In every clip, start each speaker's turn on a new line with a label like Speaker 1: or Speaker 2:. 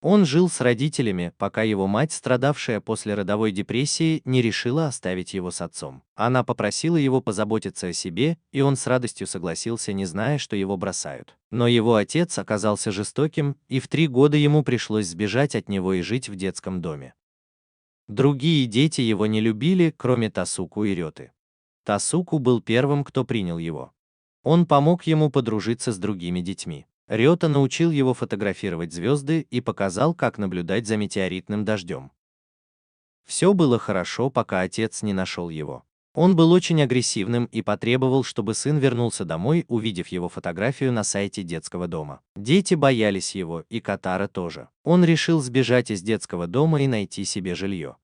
Speaker 1: Он жил с родителями, пока его мать, страдавшая после родовой депрессии, не решила оставить его с отцом. Она попросила его позаботиться о себе, и он с радостью согласился, не зная, что его бросают. Но его отец оказался жестоким, и в 3 года ему пришлось сбежать от него и жить в детском доме. Другие дети его не любили, кроме Тасуку и Рёты. Тасуку был первым, кто принял его. Он помог ему подружиться с другими детьми. Рёта научил его фотографировать звезды и показал, как наблюдать за метеоритным дождем. Все было хорошо, пока отец не нашел его. Он был очень агрессивным и потребовал, чтобы сын вернулся домой, увидев его фотографию на сайте детского дома. Дети боялись его, и Катара тоже. Он решил сбежать из детского дома и найти себе жилье.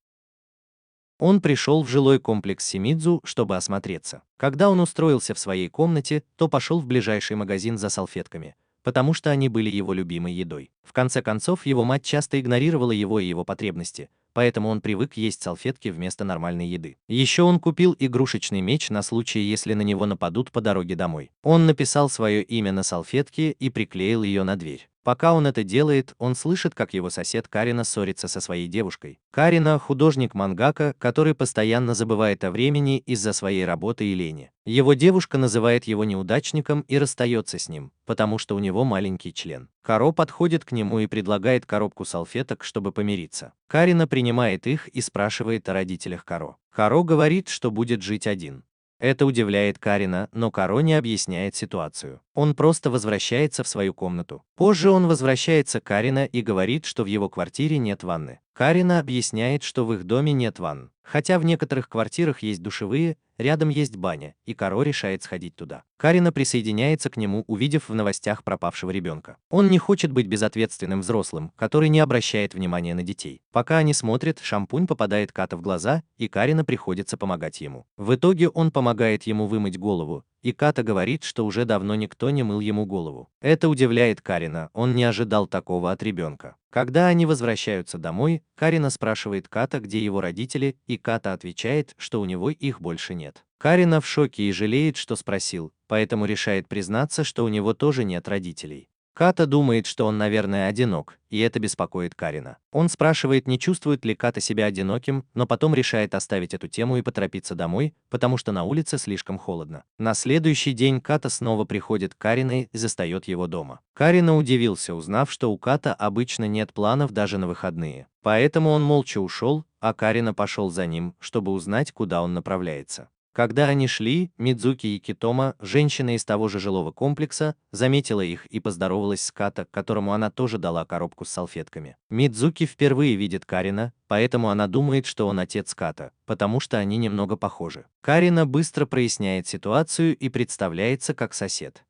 Speaker 1: Он пришел в жилой комплекс Симидзу, чтобы осмотреться. Когда он устроился в своей комнате, то пошел в ближайший магазин за салфетками, потому что они были его любимой едой. В конце концов, его мать часто игнорировала его и его потребности, поэтому он привык есть салфетки вместо нормальной еды. Еще он купил игрушечный меч на случай, если на него нападут по дороге домой. Он написал свое имя на салфетке и приклеил ее на дверь. Пока он это делает, он слышит, как его сосед Карина ссорится со своей девушкой. Карина – художник-мангака, который постоянно забывает о времени из-за своей работы и лени. Его девушка называет его неудачником и расстается с ним, потому что у него маленький член. Каро подходит к нему и предлагает коробку салфеток, чтобы помириться. Карина принимает их и спрашивает о родителях Каро. Каро говорит, что будет жить один. Это удивляет Карина, но Каро не объясняет ситуацию. Он просто возвращается в свою комнату. Позже он возвращается к Карина и говорит, что в его квартире нет ванны. Карина объясняет, что в их доме нет ванн. Хотя в некоторых квартирах есть душевые, рядом есть баня, и Каро решает сходить туда. Карина присоединяется к нему, увидев в новостях пропавшего ребенка. Он не хочет быть безответственным взрослым, который не обращает внимания на детей. Пока они смотрят, шампунь попадает Ката в глаза, и Карина приходится помогать ему. В итоге он помогает ему вымыть голову, и Ката говорит, что уже давно никто не мыл ему голову. Это удивляет Карина, он не ожидал такого от ребенка. Когда они возвращаются домой, Карина спрашивает Ката, где его родители, и Ката отвечает, что у него их больше нет. Карина в шоке и жалеет, что спросил, поэтому решает признаться, что у него тоже нет родителей. Ката думает, что он, наверное, одинок, и это беспокоит Карина. Он спрашивает, не чувствует ли Ката себя одиноким, но потом решает оставить эту тему и поторопиться домой, потому что на улице слишком холодно. На следующий день Ката снова приходит к Карине и застает его дома. Карина удивился, узнав, что у Ката обычно нет планов даже на выходные. Поэтому он молча ушел, а Карина пошел за ним, чтобы узнать, куда он направляется. Когда они шли, Мидзуки и Китома, женщина из того же жилого комплекса, заметила их и поздоровалась с Ката, которому она тоже дала коробку с салфетками. Мидзуки впервые видит Карина, поэтому она думает, что он отец Ката, потому что они немного похожи. Карина быстро проясняет ситуацию и представляется как сосед.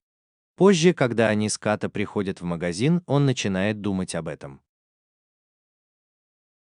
Speaker 1: Позже, когда они с Ката приходят в магазин, он начинает думать об этом.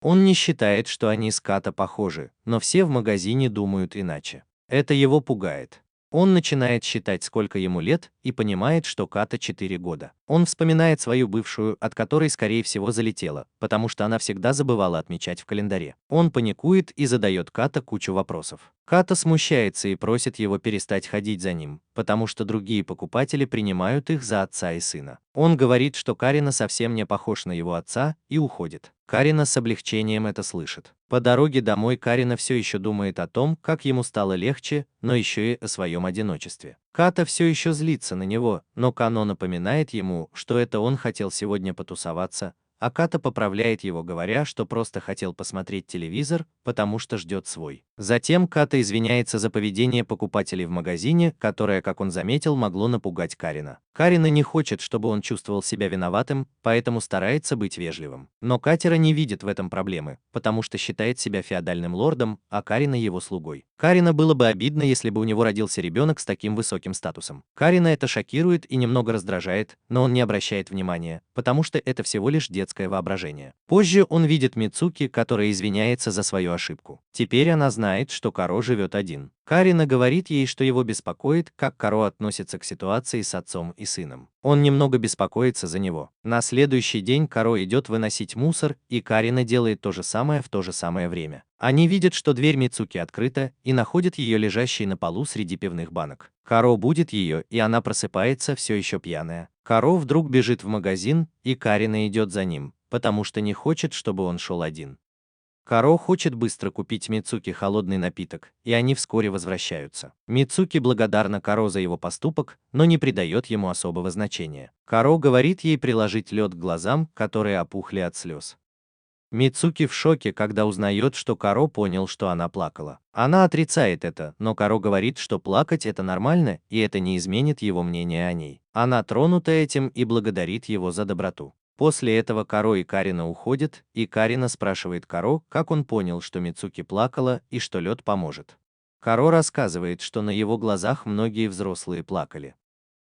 Speaker 1: Он не считает, что они с Ката похожи, но все в магазине думают иначе. Это его пугает. Он начинает считать, сколько ему лет, и понимает, что Ката 4 года. Он вспоминает свою бывшую, от которой, скорее всего, залетела, потому что она всегда забывала отмечать в календаре. Он паникует и задает Ката кучу вопросов. Ката смущается и просит его перестать ходить за ним, потому что другие покупатели принимают их за отца и сына. Он говорит, что Карина совсем не похож на его отца, и уходит. Карина с облегчением это слышит. По дороге домой Карина все еще думает о том, как ему стало легче, но еще и о своем одиночестве. Ката все еще злится на него, но Кано напоминает ему, что это он хотел сегодня потусоваться, а Ката поправляет его, говоря, что просто хотел посмотреть телевизор, потому что ждет свой. Затем Ката извиняется за поведение покупателей в магазине, которое, как он заметил, могло напугать Карина. Карина не хочет, чтобы он чувствовал себя виноватым, поэтому старается быть вежливым. Но Катера не видит в этом проблемы, потому что считает себя феодальным лордом, а Карина его слугой. Карина было бы обидно, если бы у него родился ребенок с таким высоким статусом. Карина это шокирует и немного раздражает, но он не обращает внимания, потому что это всего лишь детское воображение. Позже он видит Мицуки, которая извиняется за свою ошибку. Теперь она знает, что Каро живет один. Карина говорит ей, что его беспокоит, как Каро относится к ситуации с отцом и сыном. Он немного беспокоится за него. На следующий день Каро идет выносить мусор, и Карина делает то же самое в то же самое время. Они видят, что дверь Мицуки открыта, и находят ее лежащей на полу среди пивных банок. Каро будит ее, и она просыпается, все еще пьяная. Каро вдруг бежит в магазин, и Карина идет за ним, потому что не хочет, чтобы он шел один. Каро хочет быстро купить Мицуки холодный напиток, и они вскоре возвращаются. Мицуки благодарна Каро за его поступок, но не придает ему особого значения. Каро говорит ей приложить лед к глазам, которые опухли от слез. Мицуки в шоке, когда узнает, что Каро понял, что она плакала. Она отрицает это, но Каро говорит, что плакать это нормально, и это не изменит его мнение о ней. Она тронута этим и благодарит его за доброту. После этого Каро и Карина уходят, и Карина спрашивает Каро, как он понял, что Мицуки плакала и что лед поможет. Каро рассказывает, что на его глазах многие взрослые плакали.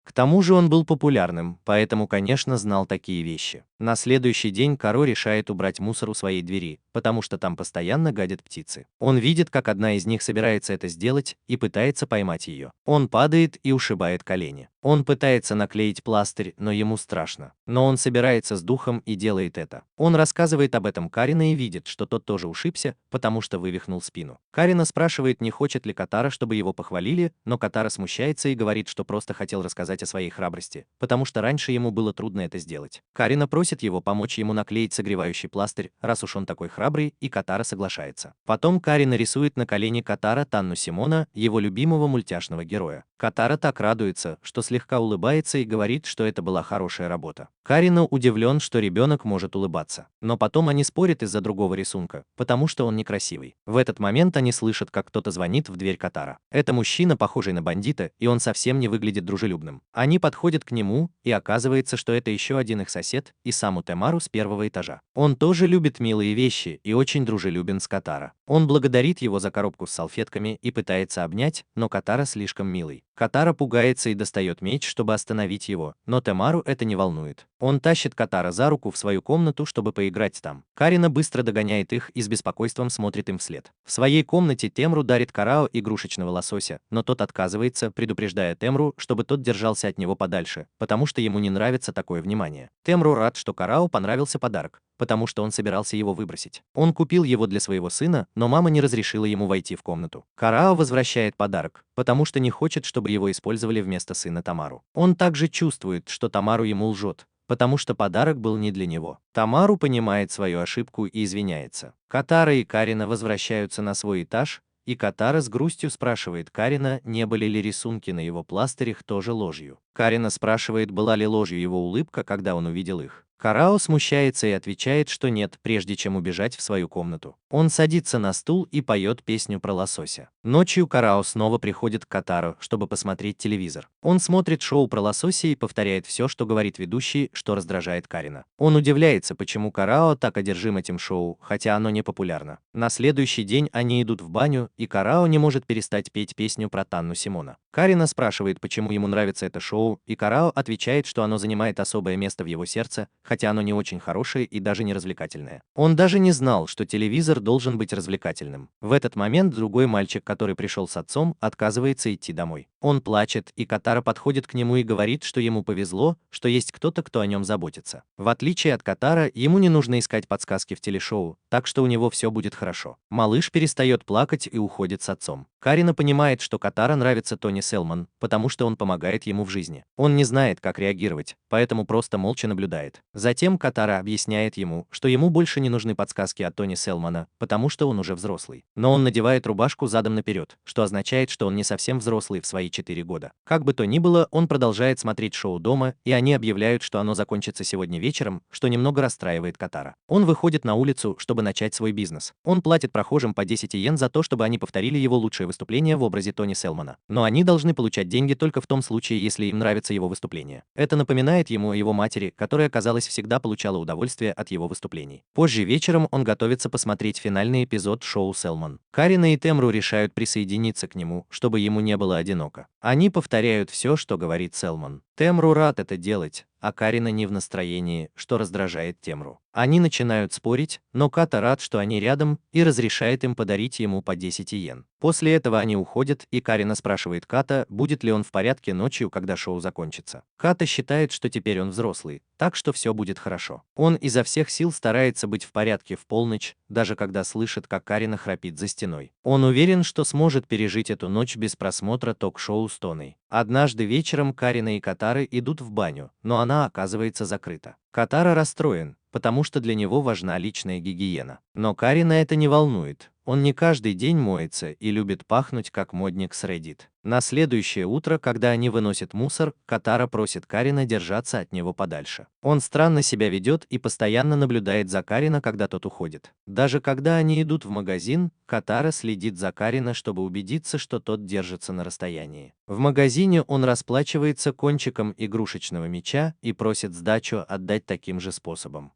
Speaker 1: К тому же он был популярным, поэтому, конечно, знал такие вещи. На следующий день Каро решает убрать мусор у своей двери, потому что там постоянно гадят птицы. Он видит, как одна из них собирается это сделать и пытается поймать ее. Он падает и ушибает колени. Он пытается наклеить пластырь, но ему страшно. Но он собирается с духом и делает это. Он рассказывает об этом Карина и видит, что тот тоже ушибся, потому что вывихнул спину. Карина спрашивает, не хочет ли Катара, чтобы его похвалили, но Катара смущается и говорит, что просто хотел рассказать о своей храбрости, потому что раньше ему было трудно это сделать. Карина просит его помочь ему наклеить согревающий пластырь, раз уж он такой храбрый, и Катара соглашается. Потом Карина рисует на колени Катара Танну Симона, его любимого мультяшного героя. Катара так радуется, что слегка улыбается и говорит, что это была хорошая работа. Карина удивлен, что ребенок может улыбаться. Но потом они спорят из-за другого рисунка, потому что он некрасивый. В этот момент они слышат, как кто-то звонит в дверь Катара. Это мужчина, похожий на бандита, и он совсем не выглядит дружелюбным. Они подходят к нему, и оказывается, что это еще один их сосед, Исаму Темару с первого этажа. Он тоже любит милые вещи и очень дружелюбен с Катара. Он благодарит его за коробку с салфетками и пытается обнять, но Катара слишком милый. Катара пугается и достает меч, чтобы остановить его, но Темару это не волнует. Он тащит Катара за руку в свою комнату, чтобы поиграть там. Карина быстро догоняет их и с беспокойством смотрит им вслед. В своей комнате Темру дарит Карао игрушечного лосося, но тот отказывается, предупреждая Темру, чтобы тот держался от него подальше, потому что ему не нравится такое внимание. Темру рад, что Карао понравился подарок, потому что он собирался его выбросить. Он купил его для своего сына, но мама не разрешила ему войти в комнату. Карао возвращает подарок, потому что не хочет, чтобы его использовали вместо сына Тамару. Он также чувствует, что Тамару ему лжет, потому что подарок был не для него. Тамару понимает свою ошибку и извиняется. Катара и Карина возвращаются на свой этаж, и Катара с грустью спрашивает Карина, не были ли рисунки на его пластырях тоже ложью. Карина спрашивает, была ли ложью его улыбка, когда он увидел их. Карао смущается и отвечает, что нет, прежде чем убежать в свою комнату. Он садится на стул и поет песню про лосося. Ночью Карао снова приходит к Катару, чтобы посмотреть телевизор. Он смотрит шоу про лосося и повторяет все, что говорит ведущий, что раздражает Карина. Он удивляется, почему Карао так одержим этим шоу, хотя оно не популярно. На следующий день они идут в баню, и Карао не может перестать петь песню про Танну Симона. Карина спрашивает, почему ему нравится это шоу, и Карао отвечает, что оно занимает особое место в его сердце, хотя оно не очень хорошее и даже не развлекательное. Он даже не знал, что телевизор должен быть развлекательным. В этот момент другой мальчик, который пришел с отцом, отказывается идти домой. Он плачет, и Катара подходит к нему и говорит, что ему повезло, что есть кто-то, кто о нем заботится. В отличие от Катара, ему не нужно искать подсказки в телешоу, так что у него все будет хорошо. Малыш перестает плакать и уходит с отцом. Карина понимает, что Катара нравится Тони Селман, потому что он помогает ему в жизни. Он не знает, как реагировать, поэтому просто молча наблюдает. Затем Катара объясняет ему, что ему больше не нужны подсказки от Тони Селмана, потому что он уже взрослый. Но он надевает рубашку задом наперед, что означает, что он не совсем взрослый в свои 4 года. Как бы то ни было, он продолжает смотреть шоу дома, и они объявляют, что оно закончится сегодня вечером, что немного расстраивает Катара. Он выходит на улицу, чтобы начать свой бизнес. Он платит прохожим по 10 йен за то, чтобы они повторили его лучшее выступление в образе Тони Селмана. Но они должны получать деньги только в том случае, если им нравится его выступление. Это напоминает ему о его матери, которая, казалось, всегда получала удовольствие от его выступлений. Позже вечером он готовится посмотреть финальный эпизод шоу Селман. Карина и Темру решают присоединиться к нему, чтобы ему не было одиноко. Они повторяют все, что говорит Селман. Темру рад это делать, а Карина не в настроении, что раздражает Темру. Они начинают спорить, но Ката рад, что они рядом, и разрешает им подарить ему по 10 йен. После этого они уходят, и Карина спрашивает Ката, будет ли он в порядке ночью, когда шоу закончится. Ката считает, что теперь он взрослый, так что все будет хорошо. Он изо всех сил старается быть в порядке в полночь, даже когда слышит, как Карина храпит за стеной. Он уверен, что сможет пережить эту ночь без просмотра ток-шоу с Тоной. Однажды вечером Карина и Катары идут в баню, но она оказывается закрыта. Катара расстроен, потому что для него важна личная гигиена. Но Карина это не волнует. Он не каждый день моется и любит пахнуть, как модник с Reddit. На следующее утро, когда они выносят мусор, Катара просит Карина держаться от него подальше. Он странно себя ведет и постоянно наблюдает за Карина, когда тот уходит. Даже когда они идут в магазин, Катара следит за Карина, чтобы убедиться, что тот держится на расстоянии. В магазине он расплачивается кончиком игрушечного мяча и просит сдачу отдать таким же способом.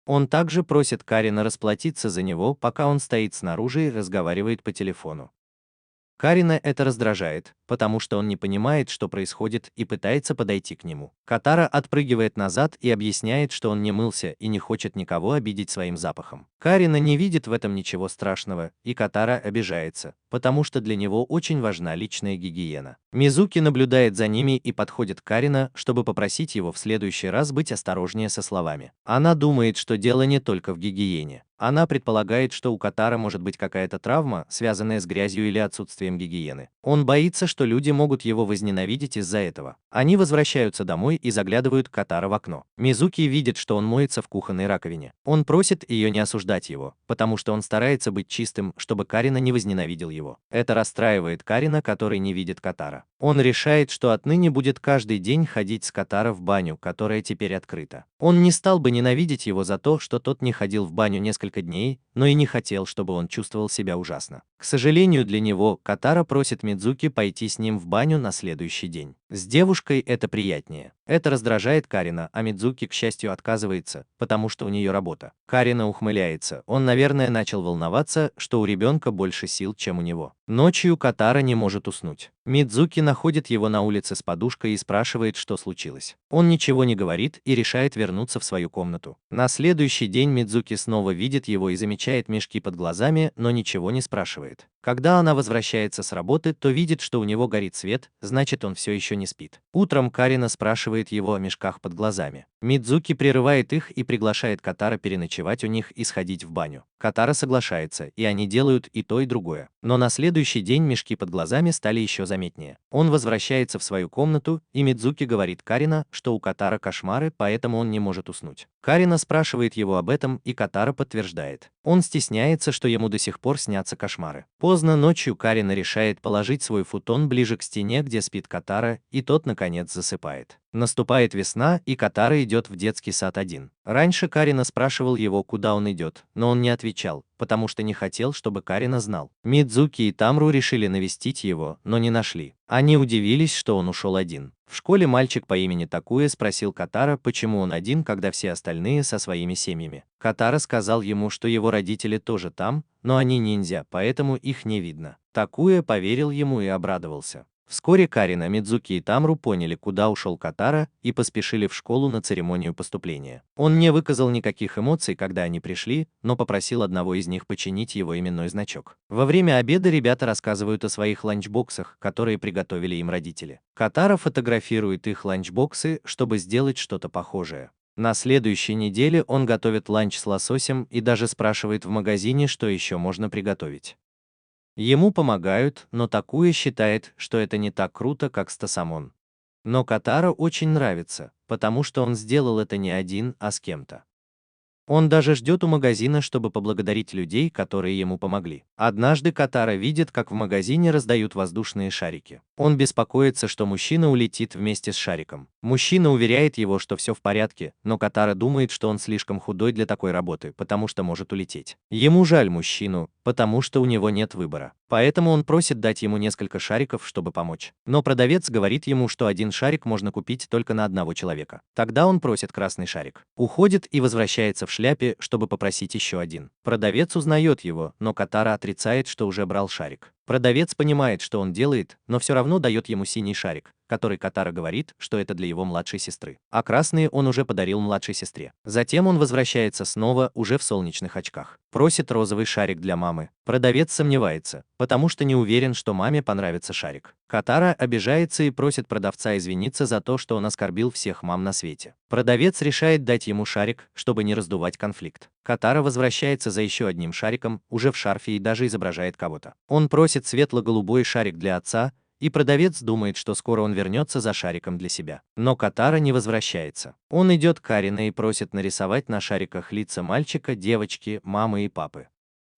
Speaker 1: Он также просит Карина расплатиться за него, пока он стоит снаружи и разговаривает по телефону. Карина это раздражает, потому что он не понимает, что происходит, и пытается подойти к нему. Катара отпрыгивает назад и объясняет, что он не мылся и не хочет никого обидеть своим запахом. Карина не видит в этом ничего страшного, и Катара обижается, потому что для него очень важна личная гигиена. Мизуки наблюдает за ними и подходит к Карина, чтобы попросить его в следующий раз быть осторожнее со словами. Она думает, что дело не только в гигиене. Она предполагает, что у Катара может быть какая-то травма, связанная с грязью или отсутствием гигиены. Он боится, что люди могут его возненавидеть из-за этого. Они возвращаются домой и заглядывают к Катара в окно. Мизуки видит, что он моется в кухонной раковине. Он просит ее не осуждать его, потому что он старается быть чистым, чтобы Карина не возненавидел его. Это расстраивает Карина, который не видит Катара. Он решает, что отныне будет каждый день ходить с Катара в баню, которая теперь открыта. Он не стал бы ненавидеть его за то, что тот не ходил в баню несколько дней, но и не хотел, чтобы он чувствовал себя ужасно. К сожалению для него, Катара просит Мидзуки пойти с ним в баню на следующий день. С девушкой это приятнее. Это раздражает Карина, а Мидзуки, к счастью, отказывается, потому что у нее работа. Карина ухмыляется. Он, наверное, начал волноваться, что у ребенка больше сил, чем у него. Ночью Катара не может уснуть. Мидзуки находит его на улице с подушкой и спрашивает, что случилось. Он ничего не говорит и решает вернуться в свою комнату. На следующий день Мидзуки снова видит его и замечает мешки под глазами, но ничего не спрашивает. Когда она возвращается с работы, то видит, что у него горит свет, значит, он все еще не спит. Утром Карина спрашивает его о мешках под глазами. Мидзуки прерывает их и приглашает Катара переночевать у них и сходить в баню. Катара соглашается, и они делают и то, и другое. Но на следующий день мешки под глазами стали еще заметнее. Он возвращается в свою комнату, и Мидзуки говорит Карина, что у Катара кошмары, поэтому он не может уснуть. Карина спрашивает его об этом, и Катара подтверждает. Он стесняется, что ему до сих пор снятся кошмары. Поздно ночью Карина решает положить свой футон ближе к стене, где спит Катара, и тот, наконец, засыпает. Наступает весна, и Катара идет в детский сад один. Раньше Карина спрашивал его, куда он идет, но он не отвечал, потому что не хотел, чтобы Карина знал. Мидзуки и Тамру решили навестить его, но не нашли. Они удивились, что он ушел один. В школе мальчик по имени Такуя спросил Катара, почему он один, когда все остальные со своими семьями. Катара сказал ему, что его родители тоже там, но они ниндзя, поэтому их не видно. Такуя поверил ему и обрадовался. Вскоре Карина, Мидзуки и Тамру поняли, куда ушел Катара, и поспешили в школу на церемонию поступления. Он не выказал никаких эмоций, когда они пришли, но попросил одного из них починить его именной значок. Во время обеда ребята рассказывают о своих ланчбоксах, которые приготовили им родители. Катара фотографирует их ланчбоксы, чтобы сделать что-то похожее. На следующей неделе он готовит ланч с лососем и даже спрашивает в магазине, что еще можно приготовить. Ему помогают, но Такуя считает, что это не так круто, как с Тасамон. Но Катара очень нравится, потому что он сделал это не один, а с кем-то. Он даже ждет у магазина, чтобы поблагодарить людей, которые ему помогли. Однажды Катара видит, как в магазине раздают воздушные шарики. Он беспокоится, что мужчина улетит вместе с шариком. Мужчина уверяет его, что все в порядке, но Катара думает, что он слишком худой для такой работы, потому что может улететь. Ему жаль мужчину, потому что у него нет выбора. Поэтому он просит дать ему несколько шариков, чтобы помочь. Но продавец говорит ему, что один шарик можно купить только на одного человека. Тогда он просит красный шарик. Уходит и возвращается в шляпе, чтобы попросить еще один. Продавец узнает его, но Катара отрицает, что уже брал шарик. Продавец понимает, что он делает, но все равно дает ему синий шарик, который Катара говорит, что это для его младшей сестры. А красные он уже подарил младшей сестре. Затем он возвращается снова, уже в солнечных очках. Просит розовый шарик для мамы. Продавец сомневается, потому что не уверен, что маме понравится шарик. Катара обижается и просит продавца извиниться за то, что он оскорбил всех мам на свете. Продавец решает дать ему шарик, чтобы не раздувать конфликт. Катара возвращается за еще одним шариком, уже в шарфе, и даже изображает кого-то. Он просит светло-голубой шарик для отца, и продавец думает, что скоро он вернется за шариком для себя. Но Катара не возвращается. Он идет к Карина и просит нарисовать на шариках лица мальчика, девочки, мамы и папы.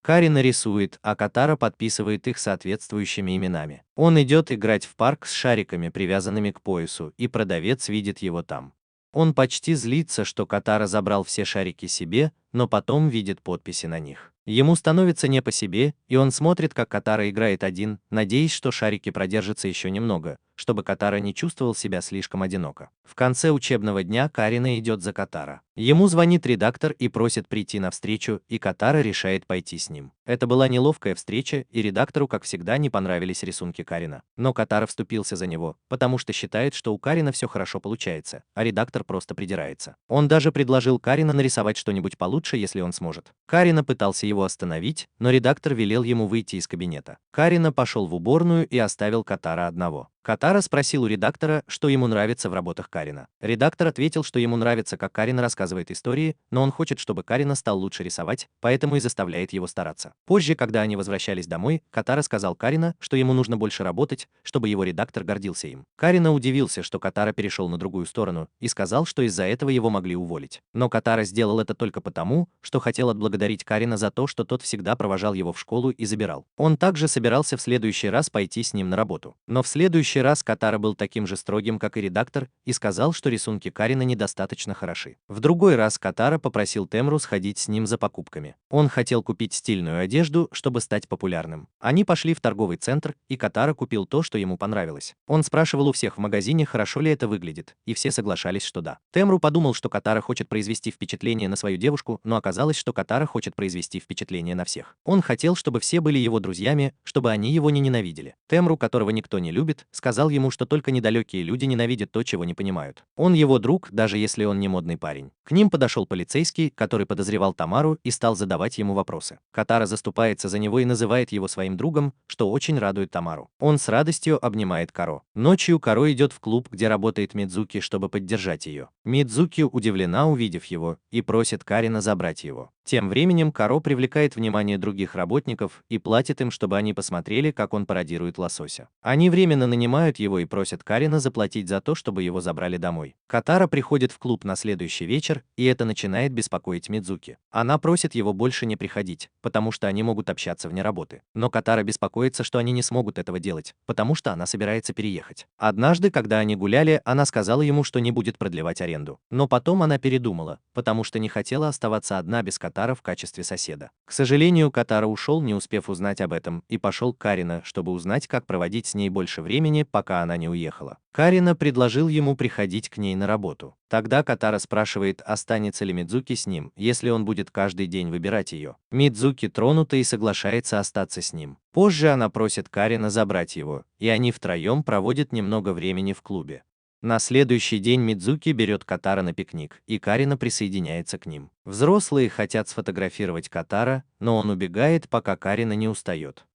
Speaker 1: Карина рисует, а Катара подписывает их соответствующими именами. Он идет играть в парк с шариками, привязанными к поясу, и продавец видит его там. Он почти злится, что Катара забрал все шарики себе, но потом видит подписи на них. Ему становится не по себе, и он смотрит, как Катара играет один, надеясь, что шарики продержатся еще немного, чтобы Катара не чувствовал себя слишком одиноко. В конце учебного дня Карина идет за Катара. Ему звонит редактор и просит прийти на встречу, и Катара решает пойти с ним. Это была неловкая встреча, и редактору, как всегда, не понравились рисунки Карина. Но Катара вступился за него, потому что считает, что у Карина все хорошо получается, а редактор просто придирается. Он даже предложил Карина нарисовать что-нибудь получше, если он сможет. Карина пытался его остановить, но редактор велел ему выйти из кабинета. Карина пошел в уборную и оставил Катара одного. Катара спросил у редактора, что ему нравится в работах Карина. Редактор ответил, что ему нравится, как Карина рассказывает истории, но он хочет, чтобы Карина стал лучше рисовать, поэтому и заставляет его стараться. Позже, когда они возвращались домой, Катара сказал Карина, что ему нужно больше работать, чтобы его редактор гордился им. Карина удивился, что Катара перешел на другую сторону, и сказал, что из-за этого его могли уволить. Но Катара сделал это только потому, что хотел отблагодарить Карина за то, что тот всегда провожал его в школу и забирал. Он также собирался в следующий раз пойти с ним на работу. Но в следующий раз Катара был таким же строгим, как и редактор, и сказал, что рисунки Карина недостаточно хороши. В другой раз Катара попросил Темру сходить с ним за покупками. Он хотел купить стильную одежду, чтобы стать популярным. Они пошли в торговый центр, и Катара купил то, что ему понравилось. Он спрашивал у всех в магазине, хорошо ли это выглядит, и все соглашались, что да. Темру подумал, что Катара хочет произвести впечатление на свою девушку, но оказалось, что Катара хочет произвести впечатление на всех. Он хотел, чтобы все были его друзьями, чтобы они его не ненавидели. Темру, которого никто не любит, сказал ему, что только недалекие люди ненавидят то, чего не понимают. Он его друг, даже если он не модный парень. К ним подошел полицейский, который подозревал Тамару, и стал задавать ему вопросы. Катара заступается за него и называет его своим другом, что очень радует Тамару. Он с радостью обнимает Каро. Ночью Каро идет в клуб, где работает Мидзуки, чтобы поддержать ее. Мидзуки удивлена, увидев его, и просит Карина забрать его. Тем временем Каро привлекает внимание других работников и платит им, чтобы они посмотрели, как он пародирует лосося. Они временно нанимают его и просят Карина заплатить за то, чтобы его забрали домой. Катара приходит в клуб на следующий вечер, и это начинает беспокоить Мидзуки. Она просит его больше не приходить, потому что они могут общаться вне работы. Но Катара беспокоится, что они не смогут этого делать, потому что она собирается переехать. Однажды, когда они гуляли, она сказала ему, что не будет продлевать аренду. Но потом она передумала, потому что не хотела оставаться одна без Катара в качестве соседа. К сожалению, Катара ушел, не успев узнать об этом, и пошел к Карина, чтобы узнать, как проводить с ней больше времени, пока она не уехала. Карина предложил ему приходить к ней на работу. Тогда Катара спрашивает, останется ли Мидзуки с ним, если он будет каждый день выбирать ее. Мидзуки тронута и соглашается остаться с ним. Позже она просит Карина забрать его, и они втроем проводят немного времени в клубе. На следующий день Мидзуки берет Катара на пикник, и Карина присоединяется к ним. Взрослые хотят сфотографировать Катара, но он убегает, пока Карина не устает.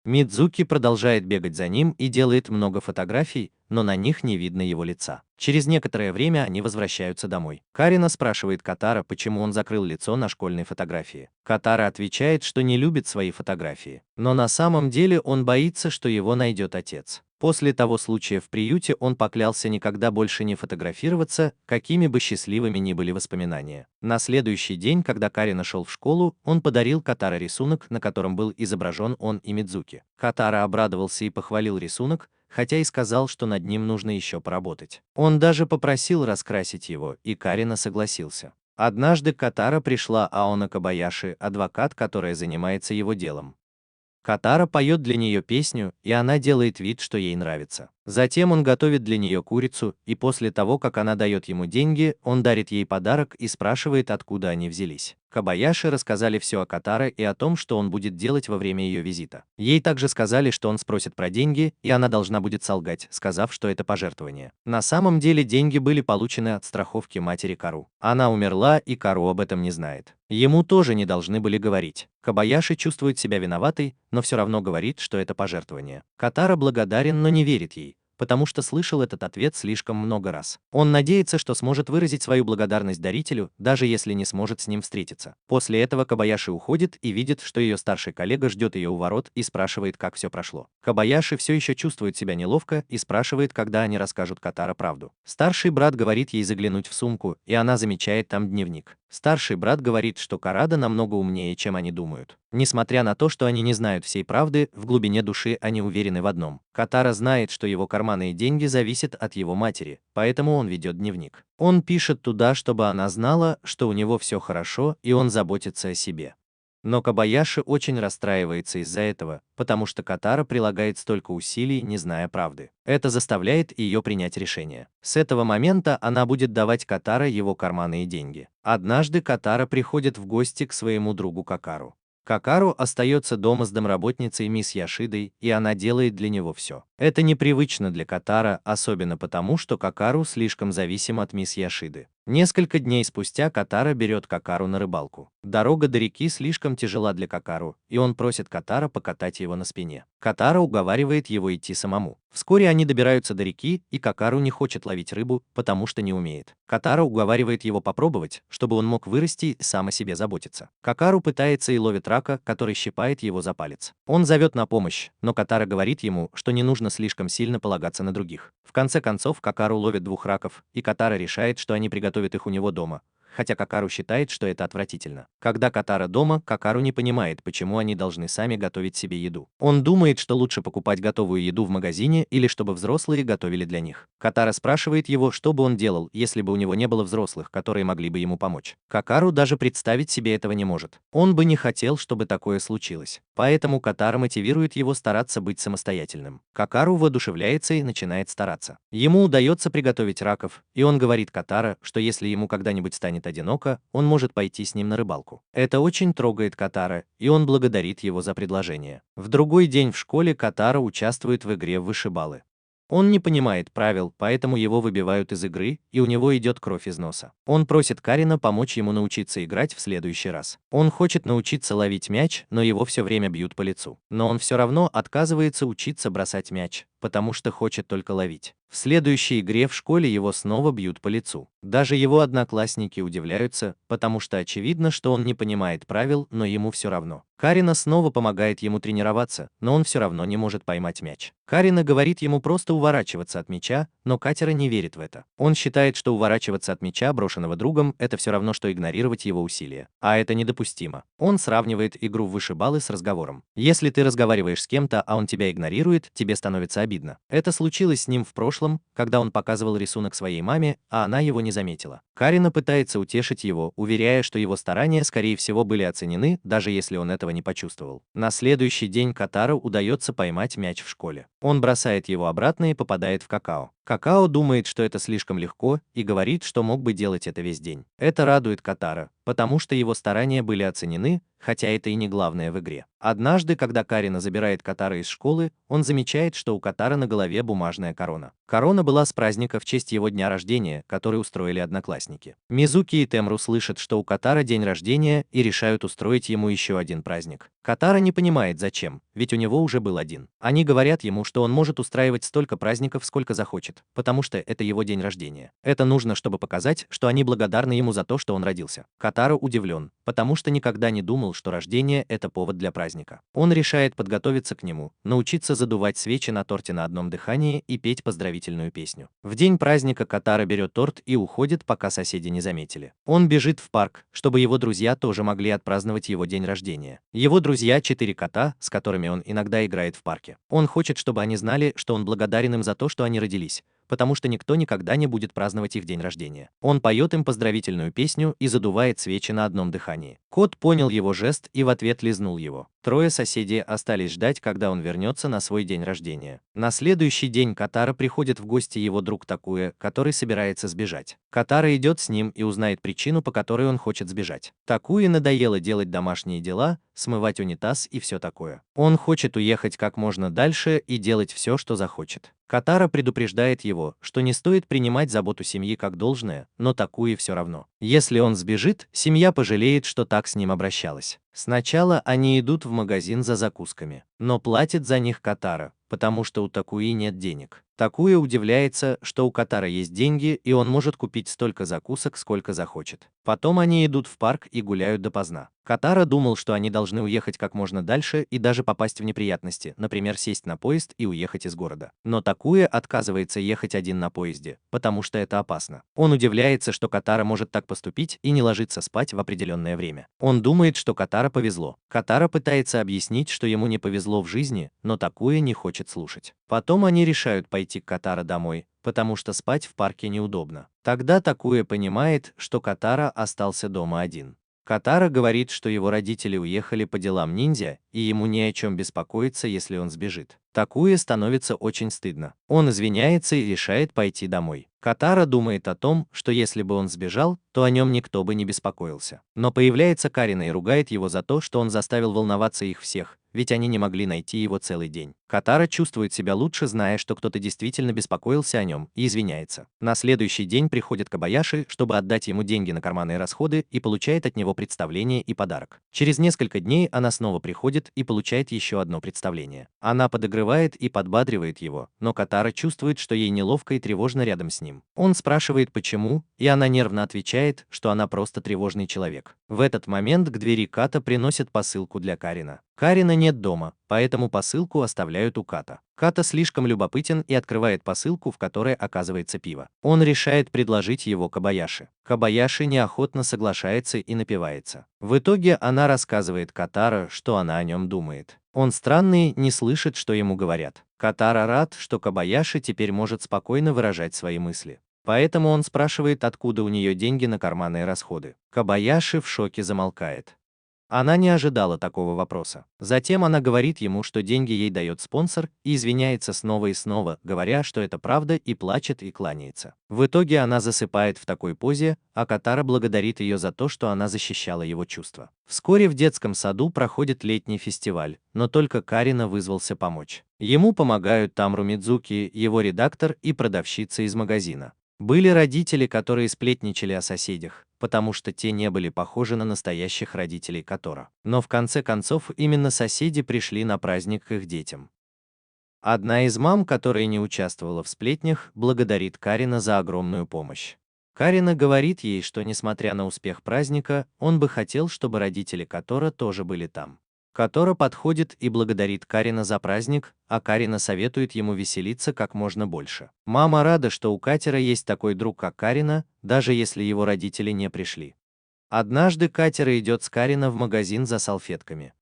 Speaker 1: Мидзуки продолжает бегать за ним и делает много фотографий, но на них не видно его лица. Через некоторое время они возвращаются домой. Карина спрашивает Катара, почему он закрыл лицо на школьной фотографии. Катара отвечает, что не любит свои фотографии, но на самом деле он боится, что его найдет отец. После того случая в приюте он поклялся никогда больше не фотографироваться, какими бы счастливыми ни были воспоминания. На следующий день, когда Карина шел в школу, он подарил Катара рисунок, на котором был изображен он и Мидзуки. Катара обрадовался и похвалил рисунок, хотя и сказал, что над ним нужно еще поработать. Он даже попросил раскрасить его, и Карина согласился. Однажды к Катара пришла Аона Кобаяши, адвокат, которая занимается его делом. Катара поет для нее песню, и она делает вид, что ей нравится. Затем он готовит для нее курицу, и после того, как она дает ему деньги, он дарит ей подарок и спрашивает, откуда они взялись. Кобаяши рассказали все о Катара и о том, что он будет делать во время ее визита. Ей также сказали, что он спросит про деньги, и она должна будет солгать, сказав, что это пожертвование. На самом деле деньги были получены от страховки матери Кару. Она умерла, и Кару об этом не знает. Ему тоже не должны были говорить. Кобаяши чувствует себя виноватой, но все равно говорит, что это пожертвование. Катара благодарен, но не верит ей, потому что слышал этот ответ слишком много раз. Он надеется, что сможет выразить свою благодарность дарителю, даже если не сможет с ним встретиться. После этого Кобаяши уходит и видит, что ее старший коллега ждет ее у ворот и спрашивает, как все прошло. Кобаяши все еще чувствует себя неловко и спрашивает, когда они расскажут Катара правду. Старший брат говорит ей заглянуть в сумку, и она замечает там дневник. Старший брат говорит, что Карада намного умнее, чем они думают. Несмотря на то, что они не знают всей правды, в глубине души они уверены в одном. Катара знает, что его карманные деньги зависят от его матери, поэтому он ведет дневник. Он пишет туда, чтобы она знала, что у него все хорошо и он заботится о себе. Но Кобаяши очень расстраивается из-за этого, потому что Катара прилагает столько усилий, не зная правды. Это заставляет ее принять решение. С этого момента она будет давать Катара его карманные деньги. Однажды Катара приходит в гости к своему другу Какару. Какару остается дома с домработницей мисс Яшидой, и она делает для него все. Это непривычно для Катара, особенно потому, что Какару слишком зависим от мисс Яшиды. Несколько дней спустя Катара берет Какару на рыбалку. Дорога до реки слишком тяжела для Какару, и он просит Катара покатать его на спине. Катара уговаривает его идти самому. Вскоре они добираются до реки, и Какару не хочет ловить рыбу, потому что не умеет. Катара уговаривает его попробовать, чтобы он мог вырасти и сам о себе заботиться. Какару пытается и ловит рака, который щипает его за палец. Он зовет на помощь, но Катара говорит ему, что не нужно слишком сильно полагаться на других. В конце концов, Какару ловит 2 раков, и Катара решает, что они приготовят их у него дома, хотя Какару считает, что это отвратительно. Когда Катара дома, Какару не понимает, почему они должны сами готовить себе еду. Он думает, что лучше покупать готовую еду в магазине или чтобы взрослые готовили для них. Катара спрашивает его, что бы он делал, если бы у него не было взрослых, которые могли бы ему помочь. Какару даже представить себе этого не может. Он бы не хотел, чтобы такое случилось. Поэтому Катара мотивирует его стараться быть самостоятельным. Какару воодушевляется и начинает стараться. Ему удается приготовить раков, и он говорит Катара, что если ему когда-нибудь станет одиноко, он может пойти с ним на рыбалку. Это очень трогает Катара, и он благодарит его за предложение. В другой день в школе Катара участвует в игре в вышибалы. Он не понимает правил, поэтому его выбивают из игры, и у него идет кровь из носа. Он просит Карина помочь ему научиться играть в следующий раз. Он хочет научиться ловить мяч, но его все время бьют по лицу. Но он все равно отказывается учиться бросать мяч, потому что хочет только ловить. В следующей игре в школе его снова бьют по лицу. Даже его одноклассники удивляются, потому что очевидно, что он не понимает правил, но ему все равно. Карина снова помогает ему тренироваться, но он все равно не может поймать мяч. Карина говорит ему просто уворачиваться от мяча, но Катера не верит в это. Он считает, что уворачиваться от мяча, брошенного другом, это все равно, что игнорировать его усилия. А это недопустимо. Он сравнивает игру в вышибалы с разговором. Если ты разговариваешь с кем-то, а он тебя игнорирует, тебе становится обидно. Это случилось с ним в прошлом, когда он показывал рисунок своей маме, а она его не заметила. Карина пытается утешить его, уверяя, что его старания, скорее всего, были оценены, даже если он этого не почувствовал. На следующий день Катару удается поймать мяч в школе. Он бросает его обратно и попадает в Какао. Какао думает, что это слишком легко, и говорит, что мог бы делать это весь день. Это радует Катара, потому что его старания были оценены, хотя это и не главное в игре. Однажды, когда Карина забирает Катара из школы, он замечает, что у Катара на голове бумажная корона. Корона была с праздника в честь его дня рождения, который устроили одноклассники. Мизуки и Темру слышат, что у Катара день рождения, и решают устроить ему еще один праздник. Катара не понимает, зачем, ведь у него уже был один. Они говорят ему, что он может устраивать столько праздников, сколько захочет, потому что это его день рождения. Это нужно, чтобы показать, что они благодарны ему за то, что он родился. Катара удивлен, потому что никогда не думал, что рождение – это повод для праздника. Он решает подготовиться к нему, научиться задувать свечи на торте на одном дыхании и петь поздравительную песню. В день праздника Катара берет торт и уходит, пока соседи не заметили. Он бежит в парк, чтобы его друзья тоже могли отпраздновать его день рождения. Его друзья – 4 кота, с которыми он иногда играет в парке. Он хочет, чтобы они знали, что он благодарен им за то, что они родились, потому что никто никогда не будет праздновать их день рождения. Он поет им поздравительную песню и задувает свечи на одном дыхании. Кот понял его жест и в ответ лизнул его. Трое соседей остались ждать, когда он вернется на свой день рождения. На следующий день Катара приходит в гости его друг Такуя, который собирается сбежать. Катара идет с ним и узнает причину, по которой он хочет сбежать. Такуе надоело делать домашние дела, смывать унитаз и все такое. Он хочет уехать как можно дальше и делать все, что захочет. Катара предупреждает его, что не стоит принимать заботу семьи как должное, но Такуе все равно. Если он сбежит, семья пожалеет, что так с ним обращалась. Сначала они идут в магазин за закусками, но платит за них Катара, потому что у Такуи нет денег. Такуя удивляется, что у Катара есть деньги, и он может купить столько закусок, сколько захочет. Потом они идут в парк и гуляют допоздна. Катара думал, что они должны уехать как можно дальше и даже попасть в неприятности, например, сесть на поезд и уехать из города. Но Такуя отказывается ехать один на поезде, потому что это опасно. Он удивляется, что Катара может так поступить и не ложиться спать в определенное время. Он думает, что Катара повезло. Катара пытается объяснить, что ему не повезло в жизни, но Такуя не хочет слушать. Потом они решают пойти к Катара домой, потому что спать в парке неудобно. Тогда Такуя понимает, что Катара остался дома один. Катара говорит, что его родители уехали по делам ниндзя, и ему не о чем беспокоиться, если он сбежит. Такуя становится очень стыдно. Он извиняется и решает пойти домой. Катара думает о том, что если бы он сбежал, то о нем никто бы не беспокоился. Но появляется Карина и ругает его за то, что он заставил волноваться их всех, ведь они не могли найти его целый день. Катара чувствует себя лучше, зная, что кто-то действительно беспокоился о нем, и извиняется. На следующий день приходит Кобаяши, чтобы отдать ему деньги на карманные расходы, и получает от него представление и подарок. Через несколько дней она снова приходит и получает еще одно представление. Она подыгрывает и подбадривает его, но Катара чувствует, что ей неловко и тревожно рядом с ним. Он спрашивает, почему, и она нервно отвечает, что она просто тревожный человек. В этот момент к двери Ката приносят посылку для Карина. Карина нет дома, поэтому посылку оставляют у Ката. Ката слишком любопытен и открывает посылку, в которой оказывается пиво. Он решает предложить его Кобаяши. Кобаяши неохотно соглашается и напивается. В итоге она рассказывает Катара, что она о нем думает. Он странный, не слышит, что ему говорят. Катара рад, что Кобаяши теперь может спокойно выражать свои мысли. Поэтому он спрашивает, откуда у нее деньги на карманные расходы. Кобаяши в шоке замолкает. Она не ожидала такого вопроса. Затем она говорит ему, что деньги ей дает спонсор, и извиняется снова и снова, говоря, что это правда, и плачет и кланяется. В итоге она засыпает в такой позе, а Катара благодарит ее за то, что она защищала его чувства. Вскоре в детском саду проходит летний фестиваль, но только Карина вызвался помочь. Ему помогают Тамру Мидзуки, его редактор и продавщица из магазина. Были родители, которые сплетничали о соседях, потому что те не были похожи на настоящих родителей Катора. Но в конце концов именно соседи пришли на праздник к их детям. Одна из мам, которая не участвовала в сплетнях, благодарит Карина за огромную помощь. Карина говорит ей, что несмотря на успех праздника, он бы хотел, чтобы родители Катора тоже были там. Катора подходит и благодарит Карина за праздник, а Карина советует ему веселиться как можно больше. Мама рада, что у Катера есть такой друг, как Карина, даже если его родители не пришли. Однажды Катера идет с Карина в магазин за салфетками.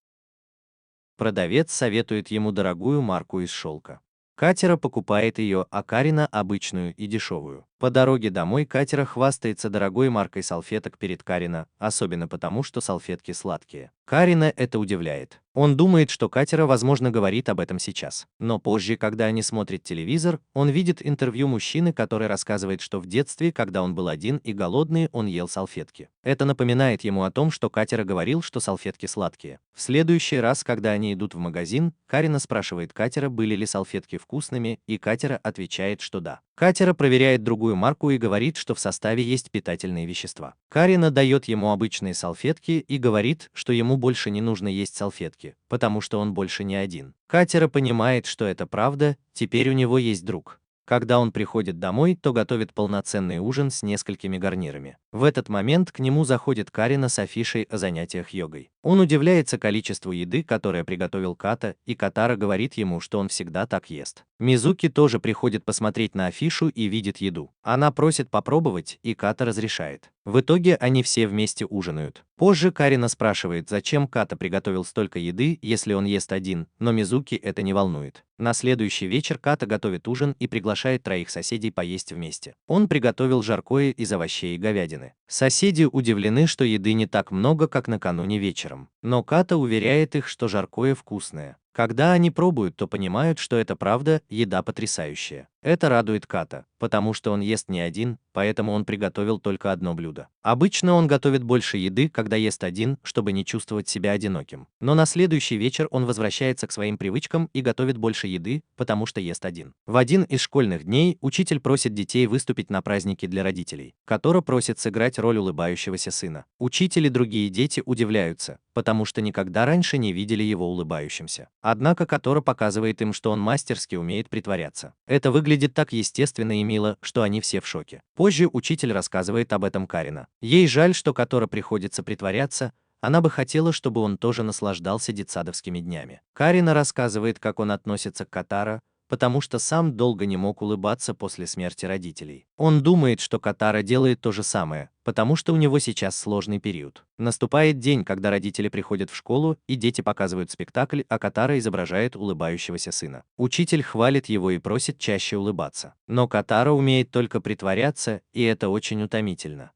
Speaker 1: Продавец советует ему дорогую марку из шелка. Катера покупает ее, а Карина обычную и дешевую. По дороге домой Катера хвастается дорогой маркой салфеток перед Карина, особенно потому, что салфетки сладкие. Карина это удивляет. Он думает, что Катера, возможно, говорит об этом сейчас. Но позже, когда они смотрят телевизор, он видит интервью мужчины, который рассказывает, что в детстве, когда он был один и голодный, он ел салфетки. Это напоминает ему о том, что Катера говорил, что салфетки сладкие. В следующий раз, когда они идут в магазин, Карина спрашивает Катера, были ли салфетки вкусными, и Катера отвечает, что да. Катера проверяет другую марку и говорит, что в составе есть питательные вещества. Карина дает ему обычные салфетки и говорит, что ему больше не нужно есть салфетки, потому что он больше не один. Катера понимает, что это правда, теперь у него есть друг. Когда он приходит домой, то готовит полноценный ужин с несколькими гарнирами. В этот момент к нему заходит Карина с афишей о занятиях йогой. Он удивляется количеству еды, которое приготовил Ката, и Катара говорит ему, что он всегда так ест. Мизуки тоже приходит посмотреть на афишу и видит еду. Она просит попробовать, и Ката разрешает. В итоге они все вместе ужинают. Позже Карина спрашивает, зачем Ката приготовил столько еды, если он ест один, но Мизуки это не волнует. На следующий вечер Ката готовит ужин и приглашает троих соседей поесть вместе. Он приготовил жаркое из овощей и говядины. Соседи удивлены, что еды не так много, как накануне вечером. Но Ката уверяет их, что жаркое вкусное. Когда они пробуют, то понимают, что это правда, еда потрясающая. Это радует Ката, потому что он ест не один, поэтому он приготовил только одно блюдо. Обычно он готовит больше еды, когда ест один, чтобы не чувствовать себя одиноким. Но на следующий вечер он возвращается к своим привычкам и готовит больше еды, потому что ест один. В один из школьных дней учитель просит детей выступить на празднике для родителей, который просит сыграть роль улыбающегося сына. Учитель и другие дети удивляются, потому что никогда раньше не видели его улыбающимся. Однако Которо показывает им, что он мастерски умеет притворяться. Это выглядит так естественно и мило, что они все в шоке. Позже учитель рассказывает об этом Карина. Ей жаль, что Которо приходится притворяться, она бы хотела, чтобы он тоже наслаждался детсадовскими днями. Карина рассказывает, как он относится к Которо, потому что сам долго не мог улыбаться после смерти родителей. Он думает, что Которо делает то же самое, потому что у него сейчас сложный период. Наступает день, когда родители приходят в школу, и дети показывают спектакль, а Которо изображает улыбающегося сына. Учитель хвалит его и просит чаще улыбаться. Но Которо умеет только притворяться, и это очень утомительно.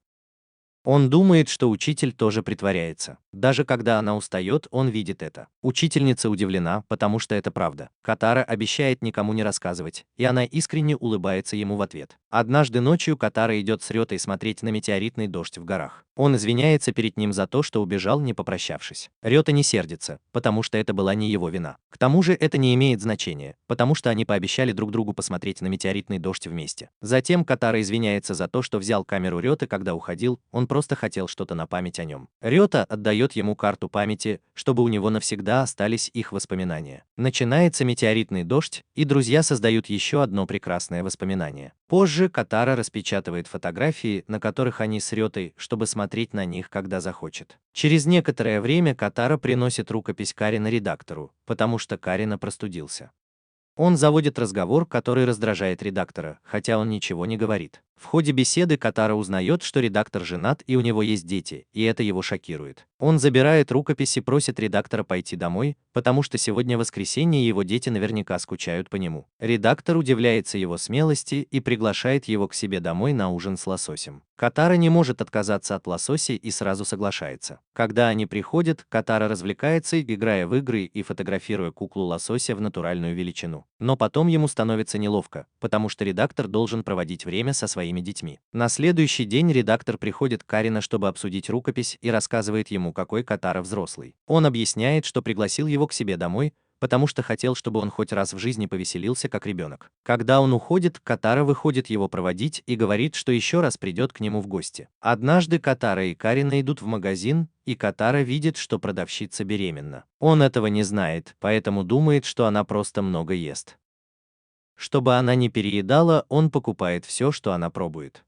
Speaker 1: Он думает, что учитель тоже притворяется. Даже когда она устает, он видит это. Учительница удивлена, потому что это правда. Которо обещает никому не рассказывать, и она искренне улыбается ему в ответ. Однажды ночью Которо идет с Рётой смотреть на метеоритный дождь в горах. Он извиняется перед ним за то, что убежал, не попрощавшись. Рёта не сердится, потому что это была не его вина. К тому же это не имеет значения, потому что они пообещали друг другу посмотреть на метеоритный дождь вместе. Затем Которо извиняется за то, что взял камеру Рёты, когда уходил, он просто хотел что-то на память о нем. Рёта отдает ему карту памяти, чтобы у него навсегда остались их воспоминания. Начинается метеоритный дождь, и друзья создают еще одно прекрасное воспоминание. Позже Которо распечатывает фотографии, на которых они с Рётой, чтобы смотреть на них, когда захочет. Через некоторое время Которо приносит рукопись Карина редактору, потому что Карина простудился. Он заводит разговор, который раздражает редактора, хотя он ничего не говорит. В ходе беседы Которо узнает, что редактор женат и у него есть дети, и это его шокирует. Он забирает рукопись и просит редактора пойти домой, потому что сегодня воскресенье и его дети наверняка скучают по нему. Редактор удивляется его смелости и приглашает его к себе домой на ужин с лососем. Которо не может отказаться от лосося и сразу соглашается. Когда они приходят, Которо развлекается, играя в игры и фотографируя куклу лосося в натуральную величину. Но потом ему становится неловко, потому что редактор должен проводить время со своими детьми. На следующий день редактор приходит к Карина, чтобы обсудить рукопись, и рассказывает ему, какой Которо взрослый. Он объясняет, что пригласил его к себе домой, потому что хотел, чтобы он хоть раз в жизни повеселился, как ребенок. Когда он уходит, Которо выходит его проводить и говорит, что еще раз придет к нему в гости. Однажды Которо и Карина идут в магазин, и Которо видит, что продавщица беременна. Он этого не знает, поэтому думает, что она просто много ест. Чтобы она не переедала, он покупает все, что она пробует.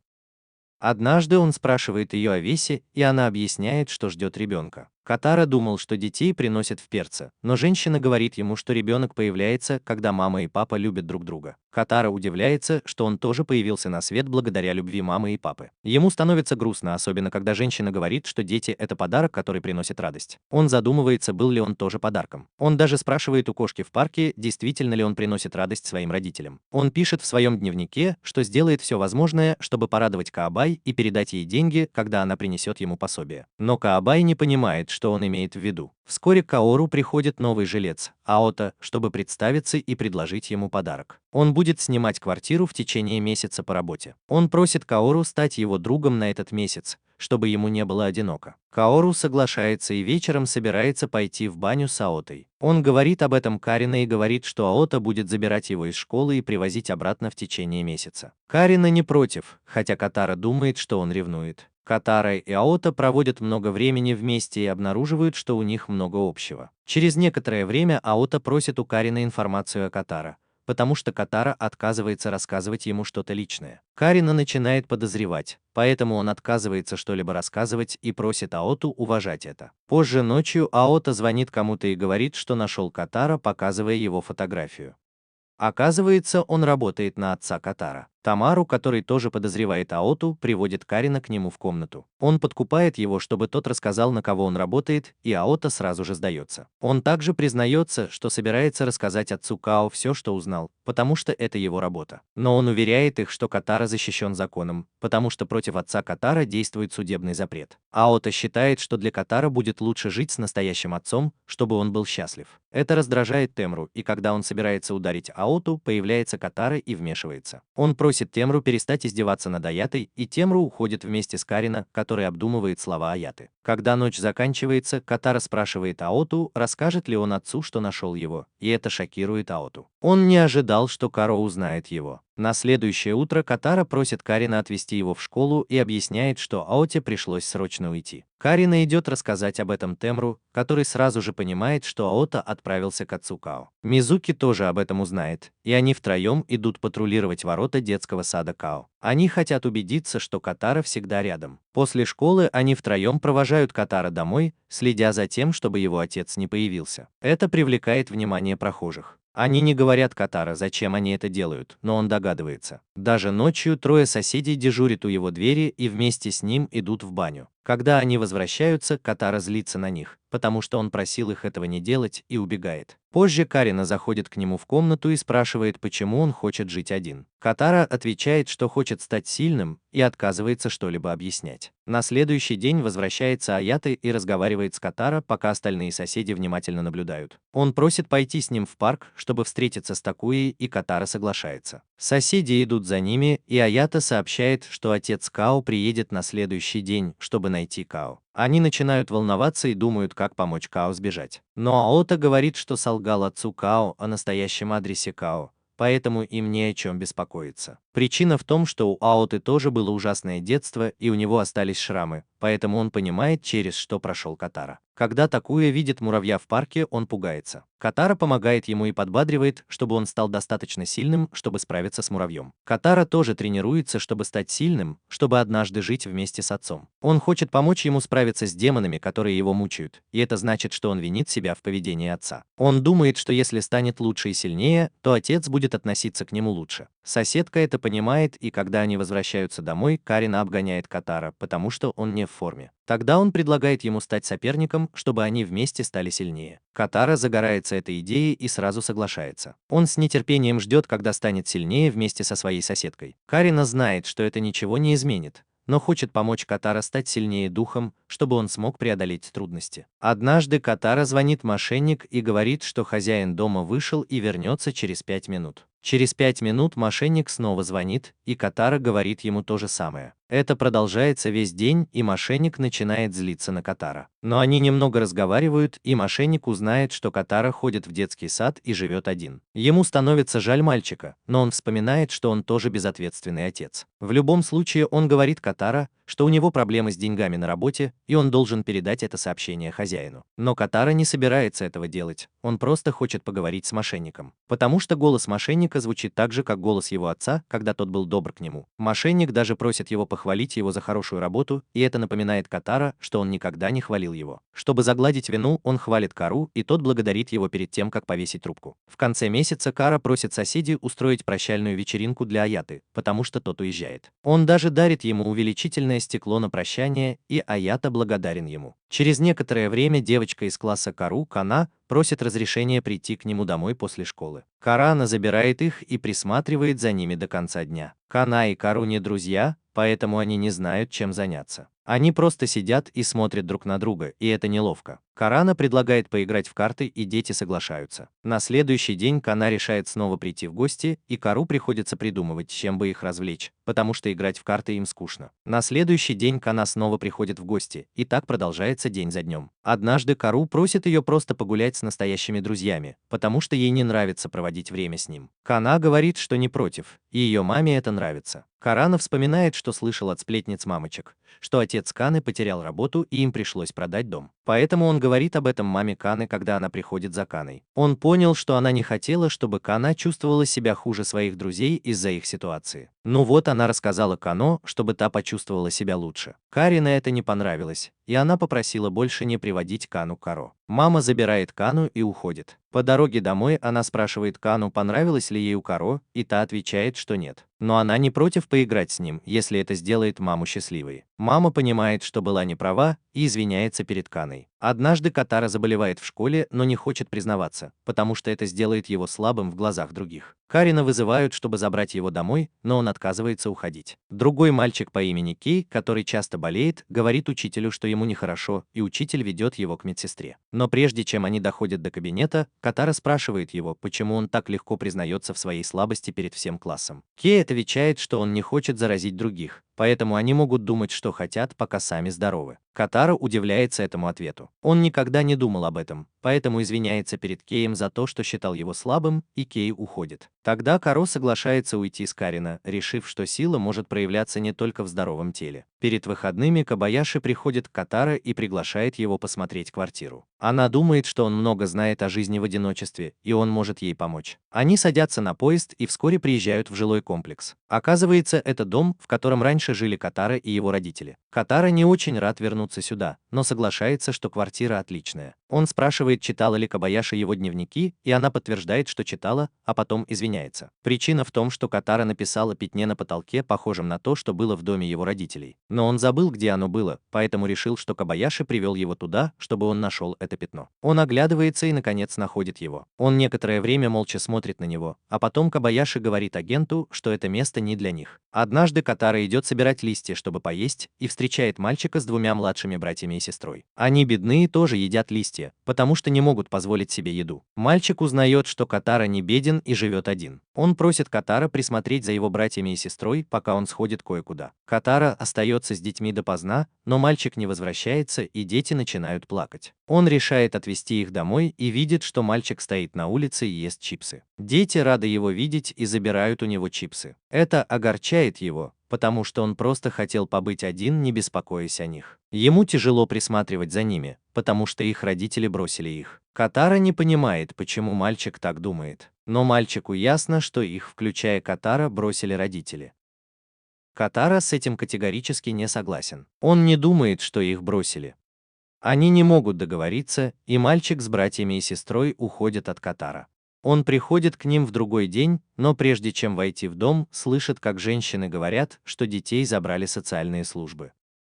Speaker 1: Однажды он спрашивает ее о весе, и она объясняет, что ждет ребенка. Которо думал, что детей приносят в перце, но женщина говорит ему, что ребенок появляется, когда мама и папа любят друг друга. Которо удивляется, что он тоже появился на свет благодаря любви мамы и папы. Ему становится грустно, особенно когда женщина говорит, что дети – это подарок, который приносит радость. Он задумывается, был ли он тоже подарком. Он даже спрашивает у кошки в парке, действительно ли он приносит радость своим родителям. Он пишет в своем дневнике, что сделает все возможное, чтобы порадовать Каабай и передать ей деньги, когда она принесет ему пособие. Но Каабай не понимает, что он имеет в виду. Вскоре к Каору приходит новый жилец, Аото, чтобы представиться и предложить ему подарок. Он будет снимать квартиру в течение месяца по работе. Он просит Каору стать его другом на этот месяц, чтобы ему не было одиноко. Каору соглашается и вечером собирается пойти в баню с Аотой. Он говорит об этом Карина и говорит, что Аото будет забирать его из школы и привозить обратно в течение месяца. Карина не против, хотя Которо думает, что он ревнует. Которо и Аото проводят много времени вместе и обнаруживают, что у них много общего. Через некоторое время Аото просит у Карина информацию о Которо, потому что Которо отказывается рассказывать ему что-то личное. Карина начинает подозревать, поэтому он отказывается что-либо рассказывать и просит Аоту уважать это. Позже ночью Аото звонит кому-то и говорит, что нашел Которо, показывая его фотографию. Оказывается, он работает на отца Которо. Тамару, который тоже подозревает Аоту, приводит Карина к нему в комнату. Он подкупает его, чтобы тот рассказал, на кого он работает, и Аото сразу же сдается. Он также признается, что собирается рассказать отцу Као все, что узнал, потому что это его работа. Но он уверяет их, что Которо защищен законом, потому что против отца Которо действует судебный запрет. Аото считает, что для Которо будет лучше жить с настоящим отцом, чтобы он был счастлив. Это раздражает Темру, и когда он собирается ударить Аоту, появляется Которо и вмешивается. Он просит Темру перестать издеваться над Аятой, и Темру уходит вместе с Карина, который обдумывает слова Аяты. Когда ночь заканчивается, Которо спрашивает Аоту, расскажет ли он отцу, что нашел его, и это шокирует Аоту. Он не ожидал, что Каро узнает его. На следующее утро Катара просит Карина отвезти его в школу и объясняет, что Аоте пришлось срочно уйти. Карина идет рассказать об этом Темру, который сразу же понимает, что Аота отправился к отцу Као. Мизуки тоже об этом узнает, и они втроем идут патрулировать ворота детского сада Као. Они хотят убедиться, что Катара всегда рядом. После школы они втроем провожают Катара домой, следя за тем, чтобы его отец не появился. Это привлекает внимание прохожих. Они не говорят Катара, зачем они это делают, но он догадывается. Даже ночью трое соседей дежурят у его двери и вместе с ним идут в баню. Когда они возвращаются, Катара злится на них, потому что он просил их этого не делать, и убегает. Позже Карина заходит к нему в комнату и спрашивает, почему он хочет жить один. Катара отвечает, что хочет стать сильным, и отказывается что-либо объяснять. На следующий день возвращается Аята и разговаривает с Катара, пока остальные соседи внимательно наблюдают. Он просит пойти с ним в парк, чтобы встретиться с Такуей, и Катара соглашается. Соседи идут за ними, и Аята сообщает, что отец Као приедет на следующий день, чтобы найти Као. Они начинают волноваться и думают, как помочь Као сбежать. Но Аота говорит, что солгал отцу Као о настоящем адресе Као, поэтому им не о чем беспокоиться. Причина в том, что у Аоты тоже было ужасное детство и у него остались шрамы, поэтому он понимает, через что прошел Катара. Когда Такуя видит муравья в парке, он пугается. Катара помогает ему и подбадривает, чтобы он стал достаточно сильным, чтобы справиться с муравьем. Катара тоже тренируется, чтобы стать сильным, чтобы однажды жить вместе с отцом. Он хочет помочь ему справиться с демонами, которые его мучают, и это значит, что он винит себя в поведении отца. Он думает, что если станет лучше и сильнее, то отец будет относиться к нему лучше. Соседка это понимает, и когда они возвращаются домой, Карина обгоняет Катара, потому что он не в форме. Тогда он предлагает ему стать соперником, чтобы они вместе стали сильнее. Катара загорается этой идеей и сразу соглашается. Он с нетерпением ждет, когда станет сильнее вместе со своей соседкой. Карина знает, что это ничего не изменит, но хочет помочь Катара стать сильнее духом, чтобы он смог преодолеть трудности. Однажды Катара звонит мошенник и говорит, что хозяин дома вышел и вернется через 5 минут. Через 5 минут мошенник снова звонит, и Катара говорит ему то же самое. Это продолжается весь день, и мошенник начинает злиться на Катара. Но они немного разговаривают, и мошенник узнает, что Катара ходит в детский сад и живет один. Ему становится жаль мальчика, но он вспоминает, что он тоже безответственный отец. В любом случае он говорит Катара, что у него проблемы с деньгами на работе, и он должен передать это сообщение хозяину. Но Катара не собирается этого делать, он просто хочет поговорить с мошенником. Потому что голос мошенника звучит так же, как голос его отца, когда тот был добр к нему. Мошенник даже просит его похвалить его за хорошую работу, и это напоминает Катара, что он никогда не хвалил его. Чтобы загладить вину, он хвалит Кару, и тот благодарит его перед тем, как повесить трубку. В конце месяца Кара просит соседей устроить прощальную вечеринку для Аяты, потому что тот уезжает. Он даже дарит ему увеличительное стекло на прощание, и Аята благодарен ему. Через некоторое время девочка из класса Кару, Кана, просит разрешения прийти к нему домой после школы. Карана забирает их и присматривает за ними до конца дня. Кана и Кару не друзья, поэтому они не знают, чем заняться. Они просто сидят и смотрят друг на друга, и это неловко. Карана предлагает поиграть в карты, и дети соглашаются. На следующий день Кана решает снова прийти в гости, и Кару приходится придумывать, чем бы их развлечь, потому что играть в карты им скучно. На следующий день Кана снова приходит в гости, и так продолжается день за днем. Однажды Кару просит ее просто погулять с настоящими друзьями, потому что ей не нравится проводить время с ним. Кана говорит, что не против, и ее маме это нравится. Карана вспоминает, что слышал от сплетниц мамочек, что отец Каны потерял работу и им пришлось продать дом. Поэтому он говорит об этом маме Каны, когда она приходит за Каной. Он понял, что она не хотела, чтобы Кана чувствовала себя хуже своих друзей из-за их ситуации. Ну вот она рассказала Кано, чтобы та почувствовала себя лучше. Карине это не понравилось, и она попросила больше не приводить Кану к Каро. Мама забирает Кану и уходит. По дороге домой она спрашивает Кану, понравилось ли ей у Каро, и та отвечает, что нет. Но она не против поиграть с ним, если это сделает маму счастливой. Мама понимает, что была не права, и извиняется перед Каной. Однажды Катара заболевает в школе, но не хочет признаваться, потому что это сделает его слабым в глазах других. Карина вызывают, чтобы забрать его домой, но он отказывается уходить. Другой мальчик по имени Кей, который часто болеет, говорит учителю, что ему нехорошо, и учитель ведет его к медсестре. Но прежде чем они доходят до кабинета, Катара спрашивает его, почему он так легко признается в своей слабости перед всем классом. Кей отвечает, что он не хочет заразить других, поэтому они могут думать, что хотят, пока сами здоровы. Катара удивляется этому ответу. Он никогда не думал об этом, поэтому извиняется перед Кеем за то, что считал его слабым, и Кей уходит. Тогда Каро соглашается уйти с Карина, решив, что сила может проявляться не только в здоровом теле. Перед выходными Кобаяши приходит к Катара и приглашает его посмотреть квартиру. Она думает, что он много знает о жизни в одиночестве, и он может ей помочь. Они садятся на поезд и вскоре приезжают в жилой комплекс. Оказывается, это дом, в котором раньше жили Катара и его родители. Катара не очень рад вернуться сюда, но соглашается, что квартира отличная. Он спрашивает, читала ли Кобаяши его дневники, и она подтверждает, что читала, а потом извиняется. Причина в том, что Катара написала пятне на потолке, похожем на то, что было в доме его родителей. Но он забыл, где оно было, поэтому решил, что Кобаяши привел его туда, чтобы он нашел это пятно. Он оглядывается и, наконец, находит его. Он некоторое время молча смотрит на него, а потом Кобаяши говорит агенту, что это место не для них. Однажды Катара идет собирать листья, чтобы поесть, и встречает мальчика с двумя младшими братьями и сестрой. Они бедные, тоже едят листья, потому что не могут позволить себе еду. Мальчик узнает, что Катара не беден и живет один. Он просит Катара присмотреть за его братьями и сестрой, пока он сходит кое-куда. Катара остается с детьми допоздна, но мальчик не возвращается, и дети начинают плакать. Он решает отвезти их домой и видит, что мальчик стоит на улице и ест чипсы. Дети рады его видеть и забирают у него чипсы. Это огорчает его, потому что он просто хотел побыть один, не беспокоясь о них. Ему тяжело присматривать за ними, потому что их родители бросили их. Катара не понимает, почему мальчик так думает. Но мальчику ясно, что их, включая Катара, бросили родители. Катара с этим категорически не согласен. Он не думает, что их бросили. Они не могут договориться, и мальчик с братьями и сестрой уходят от Катара. Он приходит к ним в другой день, но прежде чем войти в дом, слышит, как женщины говорят, что детей забрали социальные службы.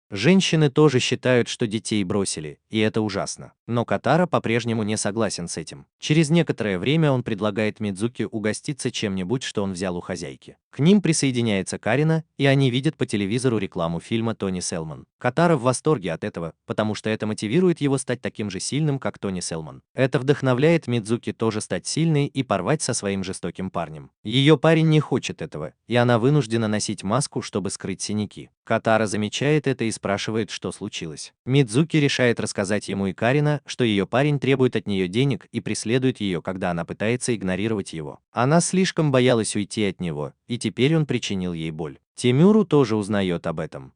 Speaker 1: Женщины тоже считают, что детей бросили, и это ужасно. Но Катара по-прежнему не согласен с этим. Через некоторое время он предлагает Мидзуки угоститься чем-нибудь, что он взял у хозяйки. К ним присоединяется Карина, и они видят по телевизору рекламу фильма Тони Селман. Катара в восторге от этого, потому что это мотивирует его стать таким же сильным, как Тони Селман. Это вдохновляет Мидзуки тоже стать сильной и порвать со своим жестоким парнем. Ее парень не хочет этого, и она вынуждена носить маску, чтобы скрыть синяки. Катара замечает это и спрашивает, что случилось. Мидзуки решает рассказать ему и Карина, что ее парень требует от нее денег и преследует ее, когда она пытается игнорировать его. Она слишком боялась уйти от него, и теперь он причинил ей боль. Темюру тоже узнает об этом.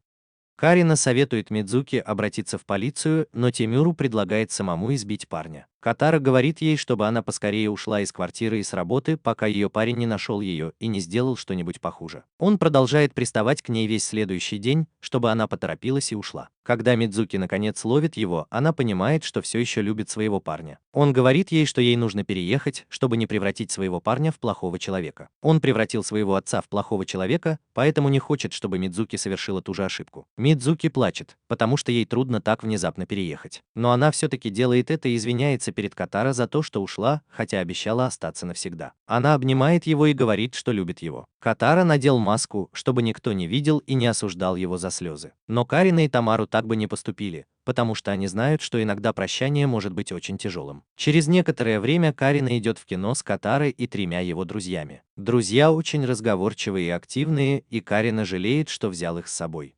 Speaker 1: Карина советует Мидзуки обратиться в полицию, но Темюру предлагает самому избить парня. Катара говорит ей, чтобы она поскорее ушла из квартиры и с работы, пока ее парень не нашел ее и не сделал что-нибудь похуже. Он продолжает приставать к ней весь следующий день, чтобы она поторопилась и ушла. Когда Мидзуки наконец ловит его, она понимает, что все еще любит своего парня. Он говорит ей, что ей нужно переехать, чтобы не превратить своего парня в плохого человека. Он превратил своего отца в плохого человека, поэтому не хочет, чтобы Мидзуки совершила ту же ошибку. Мидзуки плачет, потому что ей трудно так внезапно переехать. Но она все-таки делает это и извиняется перед Катара за то, что ушла, хотя обещала остаться навсегда. Она обнимает его и говорит, что любит его. Катара надел маску, чтобы никто не видел и не осуждал его за слезы. Но Карина и Тамару так бы не поступили, потому что они знают, что иногда прощание может быть очень тяжелым. Через некоторое время Карина идет в кино с Катарой и тремя его друзьями. Друзья очень разговорчивые и активные, и Карина жалеет, что взял их с собой.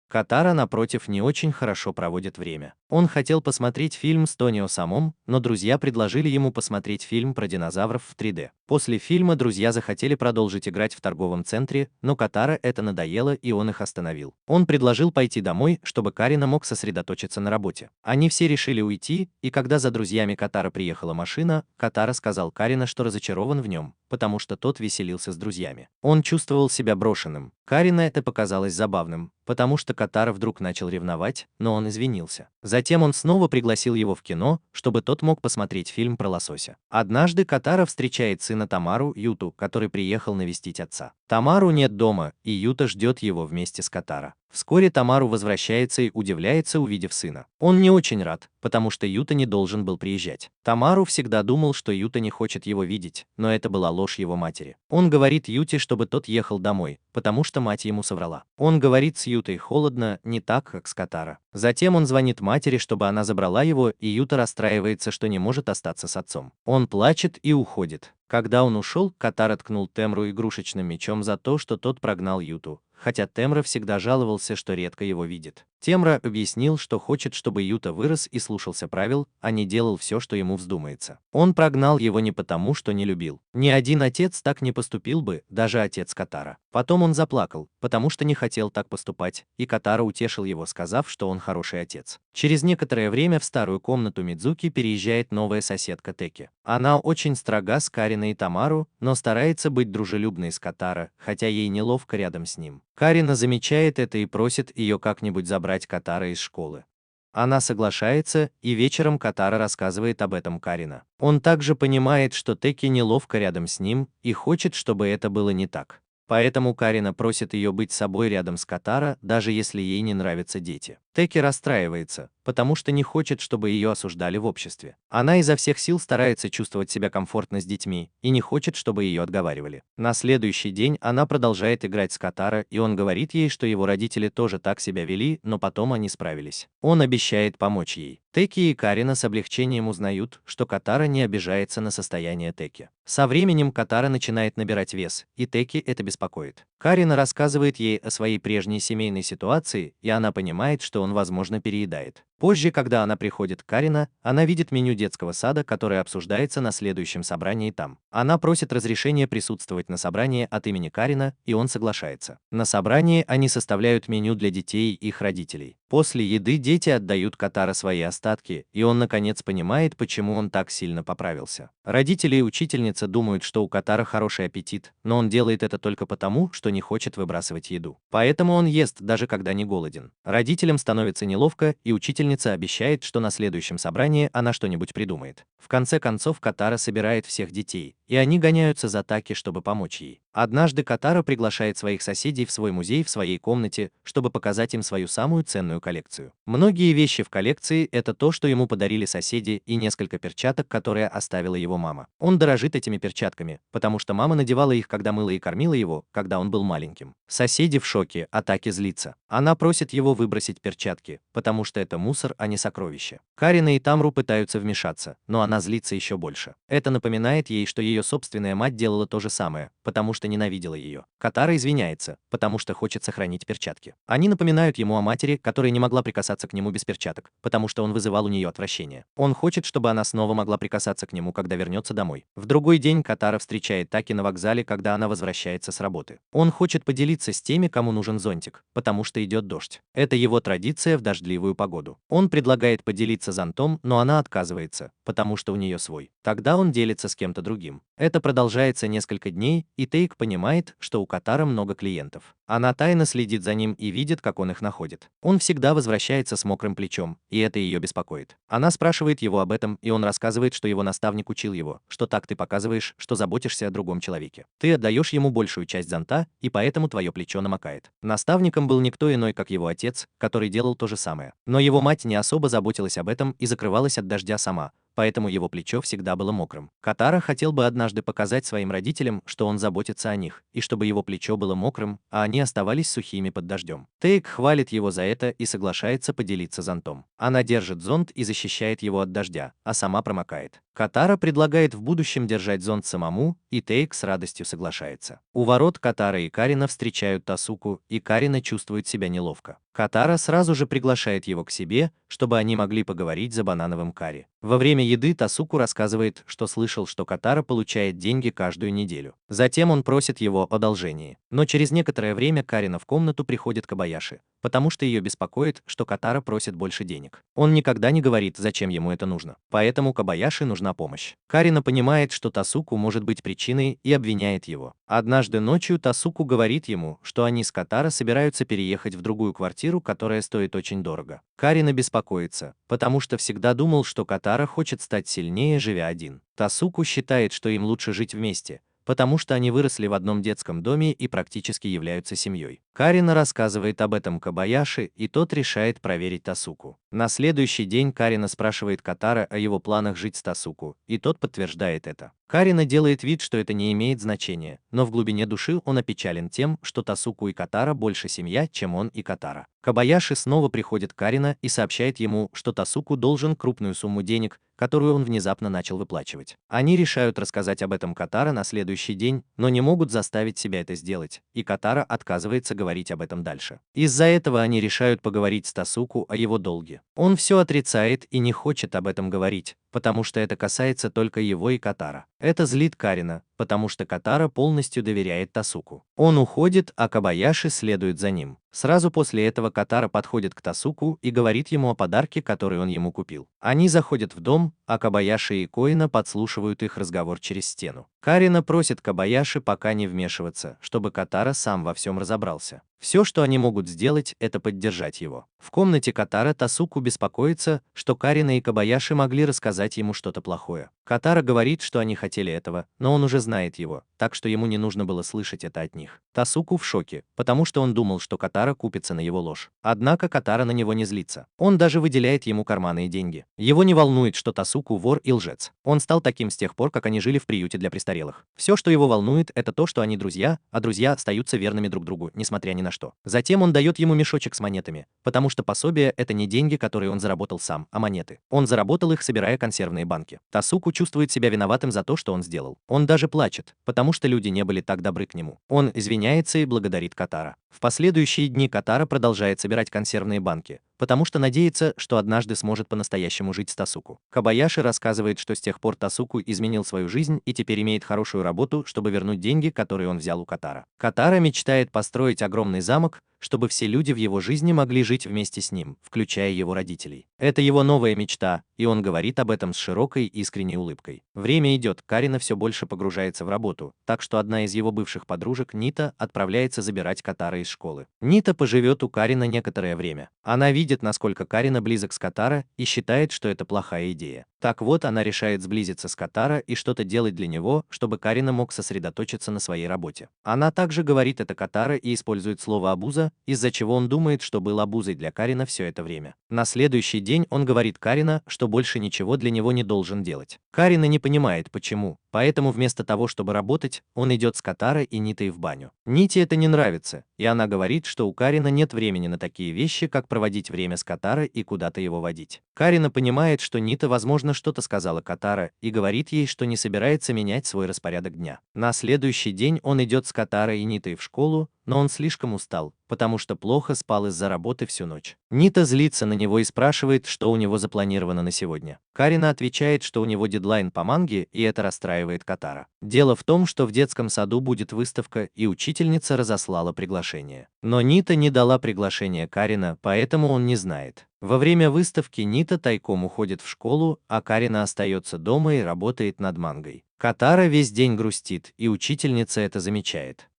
Speaker 1: Катара, напротив, не очень хорошо проводит время. Он хотел посмотреть фильм с Тонио Самом, но друзья предложили ему посмотреть фильм про динозавров в 3D. После фильма друзья захотели продолжить играть в торговом центре, но Катара это надоело, и он их остановил. Он предложил пойти домой, чтобы Карина мог сосредоточиться на работе. Они все решили уйти, и когда за друзьями Катара приехала машина, Катара сказал Карина, что разочарован в нем, потому что тот веселился с друзьями. Он чувствовал себя брошенным. Карина это показалось забавным, потому что Катара вдруг начал ревновать, но он извинился. Затем он снова пригласил его в кино, чтобы тот мог посмотреть фильм про лосося. Однажды Катара встречает сына Тамару, Юту, который приехал навестить отца. Тамару нет дома, и Юта ждет его вместе с Катара. Вскоре Тамару возвращается и удивляется, увидев сына. Он не очень рад, потому что Юта не должен был приезжать. Тамару всегда думал, что Юта не хочет его видеть, но это была ложь его матери. Он говорит Юте, чтобы тот ехал домой, потому что мать ему соврала. Он говорит с Ютой холодно, не так, как с Катара. Затем он звонит матери, чтобы она забрала его, и Юта расстраивается, что не может остаться с отцом. Он плачет и уходит. Когда он ушел, Катара ткнул Темру игрушечным мечом за то, что тот прогнал Юту, хотя Темра всегда жаловался, что редко его видит. Темра объяснил, что хочет, чтобы Юта вырос и слушался правил, а не делал все, что ему вздумается. Он прогнал его не потому, что не любил. Ни один отец так не поступил бы, даже отец Катара. Потом он заплакал, потому что не хотел так поступать, и Катара утешил его, сказав, что он хороший отец. Через некоторое время в старую комнату Мидзуки переезжает новая соседка Теки. Она очень строга с Кариной и Тамару, но старается быть дружелюбной с Катара, хотя ей неловко рядом с ним. Карина замечает это и просит ее как-нибудь забрать Катара из школы. Она соглашается, и вечером Катара рассказывает об этом Карина. Он также понимает, что Теки неловко рядом с ним, и хочет, чтобы это было не так. Поэтому Карина просит ее быть собой рядом с Катара, даже если ей не нравятся дети. Теки расстраивается, потому что не хочет, чтобы ее осуждали в обществе. Она изо всех сил старается чувствовать себя комфортно с детьми и не хочет, чтобы ее отговаривали. На следующий день она продолжает играть с Катара, и он говорит ей, что его родители тоже так себя вели, но потом они справились. Он обещает помочь ей. Теки и Карина с облегчением узнают, что Катара не обижается на состояние Теки. Со временем Катара начинает набирать вес, и Теки это беспокоит. Карина рассказывает ей о своей прежней семейной ситуации, и она понимает, что он, возможно, переедает. Позже, когда она приходит к Карина, она видит меню детского сада, которое обсуждается на следующем собрании там. Она просит разрешения присутствовать на собрании от имени Карина, и он соглашается. На собрании они составляют меню для детей и их родителей. После еды дети отдают Катара свои остатки, и он наконец понимает, почему он так сильно поправился. Родители и учительница думают, что у Катара хороший аппетит, но он делает это только потому, что не хочет выбрасывать еду. Поэтому он ест, даже когда не голоден. Родителям становится неловко, и учительница обещает, что на следующем собрании она что-нибудь придумает. В конце концов Катара собирает всех детей, и они гоняются за Таки, чтобы помочь ей. Однажды Катара приглашает своих соседей в свой музей в своей комнате, чтобы показать им свою самую ценную коллекцию. Многие вещи в коллекции – это то, что ему подарили соседи, и несколько перчаток, которые оставила его мама. Он дорожит этими перчатками, потому что мама надевала их, когда мыла и кормила его, когда он был маленьким. Соседи в шоке, а Таки злится. Она просит его выбросить перчатки, потому что это мусор, а не сокровище. Карина и Тамру пытаются вмешаться, но она злится еще больше. Это напоминает ей, что ее собственная мать делала то же самое, потому что ненавидела ее. Катара извиняется, потому что хочет сохранить перчатки. Они напоминают ему о матери, которая не могла прикасаться к нему без перчаток, потому что он вызывал у нее отвращение. Он хочет, чтобы она снова могла прикасаться к нему, когда вернется домой. В другой день Катара встречает Таки на вокзале, когда она возвращается с работы. Он хочет поделиться с теми, кому нужен зонтик, потому что идет дождь. Это его традиция в дождливую погоду. Он предлагает поделиться зонтом, но она отказывается, потому что у нее свой. Тогда он делится с кем-то другим. Это продолжается несколько дней, и Тейк понимает, что у Катара много клиентов. Она тайно следит за ним и видит, как он их находит. Он всегда возвращается с мокрым плечом, и это ее беспокоит. Она спрашивает его об этом, и он рассказывает, что его наставник учил его, что так ты показываешь, что заботишься о другом человеке. Ты отдаешь ему большую часть зонта, и поэтому твое плечо намокает. Наставником был никто иной, как его отец, который делал то же самое. Но его мать не особо заботилась об этом и закрывалась от дождя сама, поэтому его плечо всегда было мокрым. Катара хотел бы однажды показать своим родителям, что он заботится о них, и чтобы его плечо было мокрым, а они оставались сухими под дождем. Тейк хвалит его за это и соглашается поделиться зонтом. Она держит зонт и защищает его от дождя, а сама промокает. Катара предлагает в будущем держать зонт самому, и Тейк с радостью соглашается. У ворот Катара и Карина встречают Тасуку, и Карина чувствует себя неловко. Катара сразу же приглашает его к себе, чтобы они могли поговорить за банановым карри. Во время еды Тасуку рассказывает, что слышал, что Катара получает деньги каждую неделю. Затем он просит его о одолжении. Но через некоторое время Карина в комнату приходит Кобаяши, потому что ее беспокоит, что Катара просит больше денег. Он никогда не говорит, зачем ему это нужно. Поэтому Кобаяши нужна помощь. Карина понимает, что Тасуку может быть причиной, и обвиняет его. Однажды ночью Тасуку говорит ему, что они с Катара собираются переехать в другую квартиру, которая стоит очень дорого. Карина беспокоится, потому что всегда думал, что Катара хочет стать сильнее, живя один. Тасуку считает, что им лучше жить вместе, потому что они выросли в одном детском доме и практически являются семьей. Карина рассказывает об этом Кобаяши, и тот решает проверить Тасуку. На следующий день Карина спрашивает Катара о его планах жить с Тасуку, и тот подтверждает это. Карина делает вид, что это не имеет значения, но в глубине души он опечален тем, что Тасуку и Катара больше семья, чем он и Катара. Кобаяши снова приходит к Карина и сообщает ему, что Тасуку должен крупную сумму денег, которую он внезапно начал выплачивать. Они решают рассказать об этом Катара на следующий день, но не могут заставить себя это сделать, и Катара отказывается говорить говорить об этом дальше. Из-за этого они решают поговорить с Тасуку о его долге. Он все отрицает и не хочет об этом говорить, потому что это касается только его и Катара. Это злит Карина, потому что Катара полностью доверяет Тасуку. Он уходит, а Кобаяши следует за ним. Сразу после этого Катара подходит к Тасуку и говорит ему о подарке, который он ему купил. Они заходят в дом, а Кобаяши и Коина подслушивают их разговор через стену. Карина просит Кобаяши пока не вмешиваться, чтобы Катара сам во всем разобрался. Все, что они могут сделать, это поддержать его. В комнате Катара Тасуку беспокоится, что Карина и Кобаяши могли рассказать ему что-то плохое. Катара говорит, что они хотели этого, но он уже знает его, так что ему не нужно было слышать это от них. Тасуку в шоке, потому что он думал, что Катара купится на его ложь. Однако Катара на него не злится. Он даже выделяет ему карманные деньги. Его не волнует, что Тасуку вор и лжец. Он стал таким с тех пор, как они жили в приюте для престарелых. Все, что его волнует, это то, что они друзья, а друзья остаются верными друг другу, несмотря ни на что. Затем он дает ему мешочек с монетами, потому что пособие – это не деньги, которые он заработал сам, а монеты. Он заработал их, собирая консервные банки. Тасуку чувствует себя виноватым за то, что он сделал. Он даже плачет, потому что люди не были так добры к нему. Он извиняется и благодарит Катара. В последующие дни Катара продолжает собирать консервные банки, потому что надеется, что однажды сможет по-настоящему жить с Тасуку. Кобаяши рассказывает, что с тех пор Тасуку изменил свою жизнь и теперь имеет хорошую работу, чтобы вернуть деньги, которые он взял у Катара. Катара мечтает построить огромный замок, чтобы все люди в его жизни могли жить вместе с ним, включая его родителей. Это его новая мечта, и он говорит об этом с широкой искренней улыбкой. Время идет, Карина все больше погружается в работу, так что одна из его бывших подружек, Нита, отправляется забирать Катара из школы. Нита поживет у Карина некоторое время. Она видит, насколько Карина близок с Катара и считает, что это плохая идея. Так вот, она решает сблизиться с Катара и что-то делать для него, чтобы Карина мог сосредоточиться на своей работе. Она также говорит это Катара и использует слово «абуза», из-за чего он думает, что был абузой для Карина все это время. На следующий день он говорит Карина, что больше ничего для него не должен делать. Карина не понимает, почему, поэтому вместо того, чтобы работать, он идет с Катара и Нитой в баню. Ните это не нравится, и она говорит, что у Карина нет времени на такие вещи, как проводить время с Катара и куда-то его водить. Карина понимает, что Нита, возможно, что-то сказала Катара и говорит ей, что не собирается менять свой распорядок дня. На следующий день он идет с Катара и Нитой в школу, но он слишком устал, потому что плохо спал из-за работы всю ночь. Нита злится на него и спрашивает, что у него запланировано на сегодня. Карина отвечает, что у него дедлайн по манге, и это расстраивает Катара. Дело в том, что в детском саду будет выставка, и учительница разослала приглашение. Но Нита не дала приглашение Карина, поэтому он не знает. Во время выставки Нита тайком уходит в школу, а Карина остается дома и работает над мангой. Катара весь день грустит, и учительница это замечает.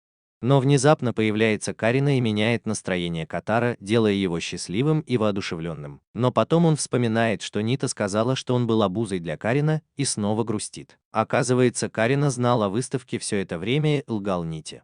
Speaker 1: Но внезапно появляется Карина и меняет настроение Катара, делая его счастливым и воодушевленным. Но потом он вспоминает, что Нита сказала, что он был обузой для Карина, и снова грустит. Оказывается, Карина знал о выставке все это время и лгал Ните.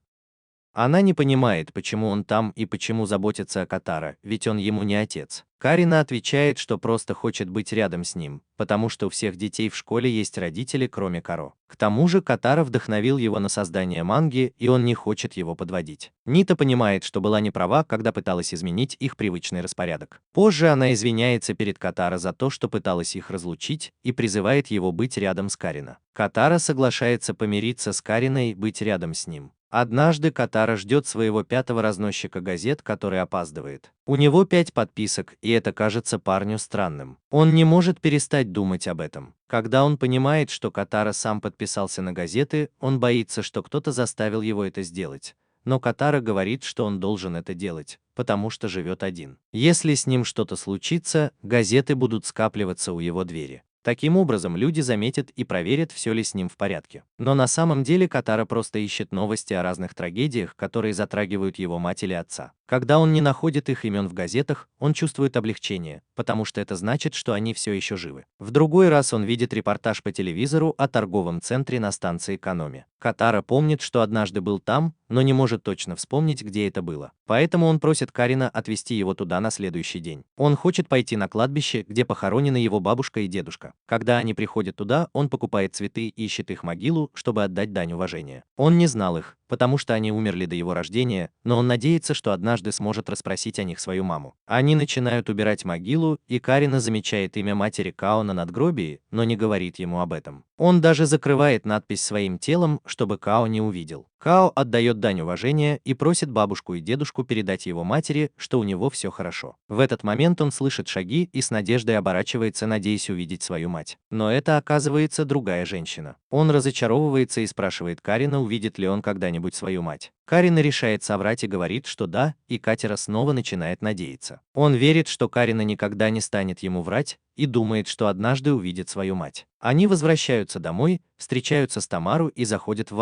Speaker 1: Она не понимает, почему он там и почему заботится о Катара, ведь он ему не отец. Карина отвечает, что просто хочет быть рядом с ним, потому что у всех детей в школе есть родители, кроме Каро. К тому же Катара вдохновил его на создание манги, и он не хочет его подводить. Нита понимает, что была не права, когда пыталась изменить их привычный распорядок. Позже она извиняется перед Катара за то, что пыталась их разлучить, и призывает его быть рядом с Карина. Катара соглашается помириться с Кариной и быть рядом с ним. Однажды Катара ждет своего пятого разносчика газет, который опаздывает. У него 5 подписок, и это кажется парню странным. Он не может перестать думать об этом. Когда он понимает, что Катара сам подписался на газеты, он боится, что кто-то заставил его это сделать. Но Катара говорит, что он должен это делать, потому что живет один. Если с ним что-то случится, газеты будут скапливаться у его двери. Таким образом, люди заметят и проверят, все ли с ним в порядке. Но на самом деле Катара просто ищет новости о разных трагедиях, которые затрагивают его мать или отца. Когда он не находит их имен в газетах, он чувствует облегчение, потому что это значит, что они все еще живы. В другой раз он видит репортаж по телевизору о торговом центре на станции Каноми. Катара помнит, что однажды был там, но не может точно вспомнить, где это было. Поэтому он просит Карина отвезти его туда на следующий день. Он хочет пойти на кладбище, где похоронены его бабушка и дедушка. Когда они приходят туда, он покупает цветы и ищет их могилу, чтобы отдать дань уважения. Он не знал их, потому что они умерли до его рождения, но он надеется, что однажды сможет расспросить о них свою маму. Они начинают убирать могилу, и Карина замечает имя матери Као на надгробии, но не говорит ему об этом. Он даже закрывает надпись своим телом, чтобы Као не увидел. Као отдает дань уважения и просит бабушку и дедушку передать его матери, что у него все хорошо. В этот момент он слышит шаги и с надеждой оборачивается, надеясь увидеть свою мать. Но это оказывается другая женщина. Он разочаровывается и спрашивает Карина, увидит ли он когда-нибудь свою мать. Карина решает соврать и говорит, что да, и Катера снова начинает надеяться. Он верит, что Карина никогда не станет ему врать, и думает, что однажды увидит свою мать. Они возвращаются домой, встречаются с Тамару и заходят в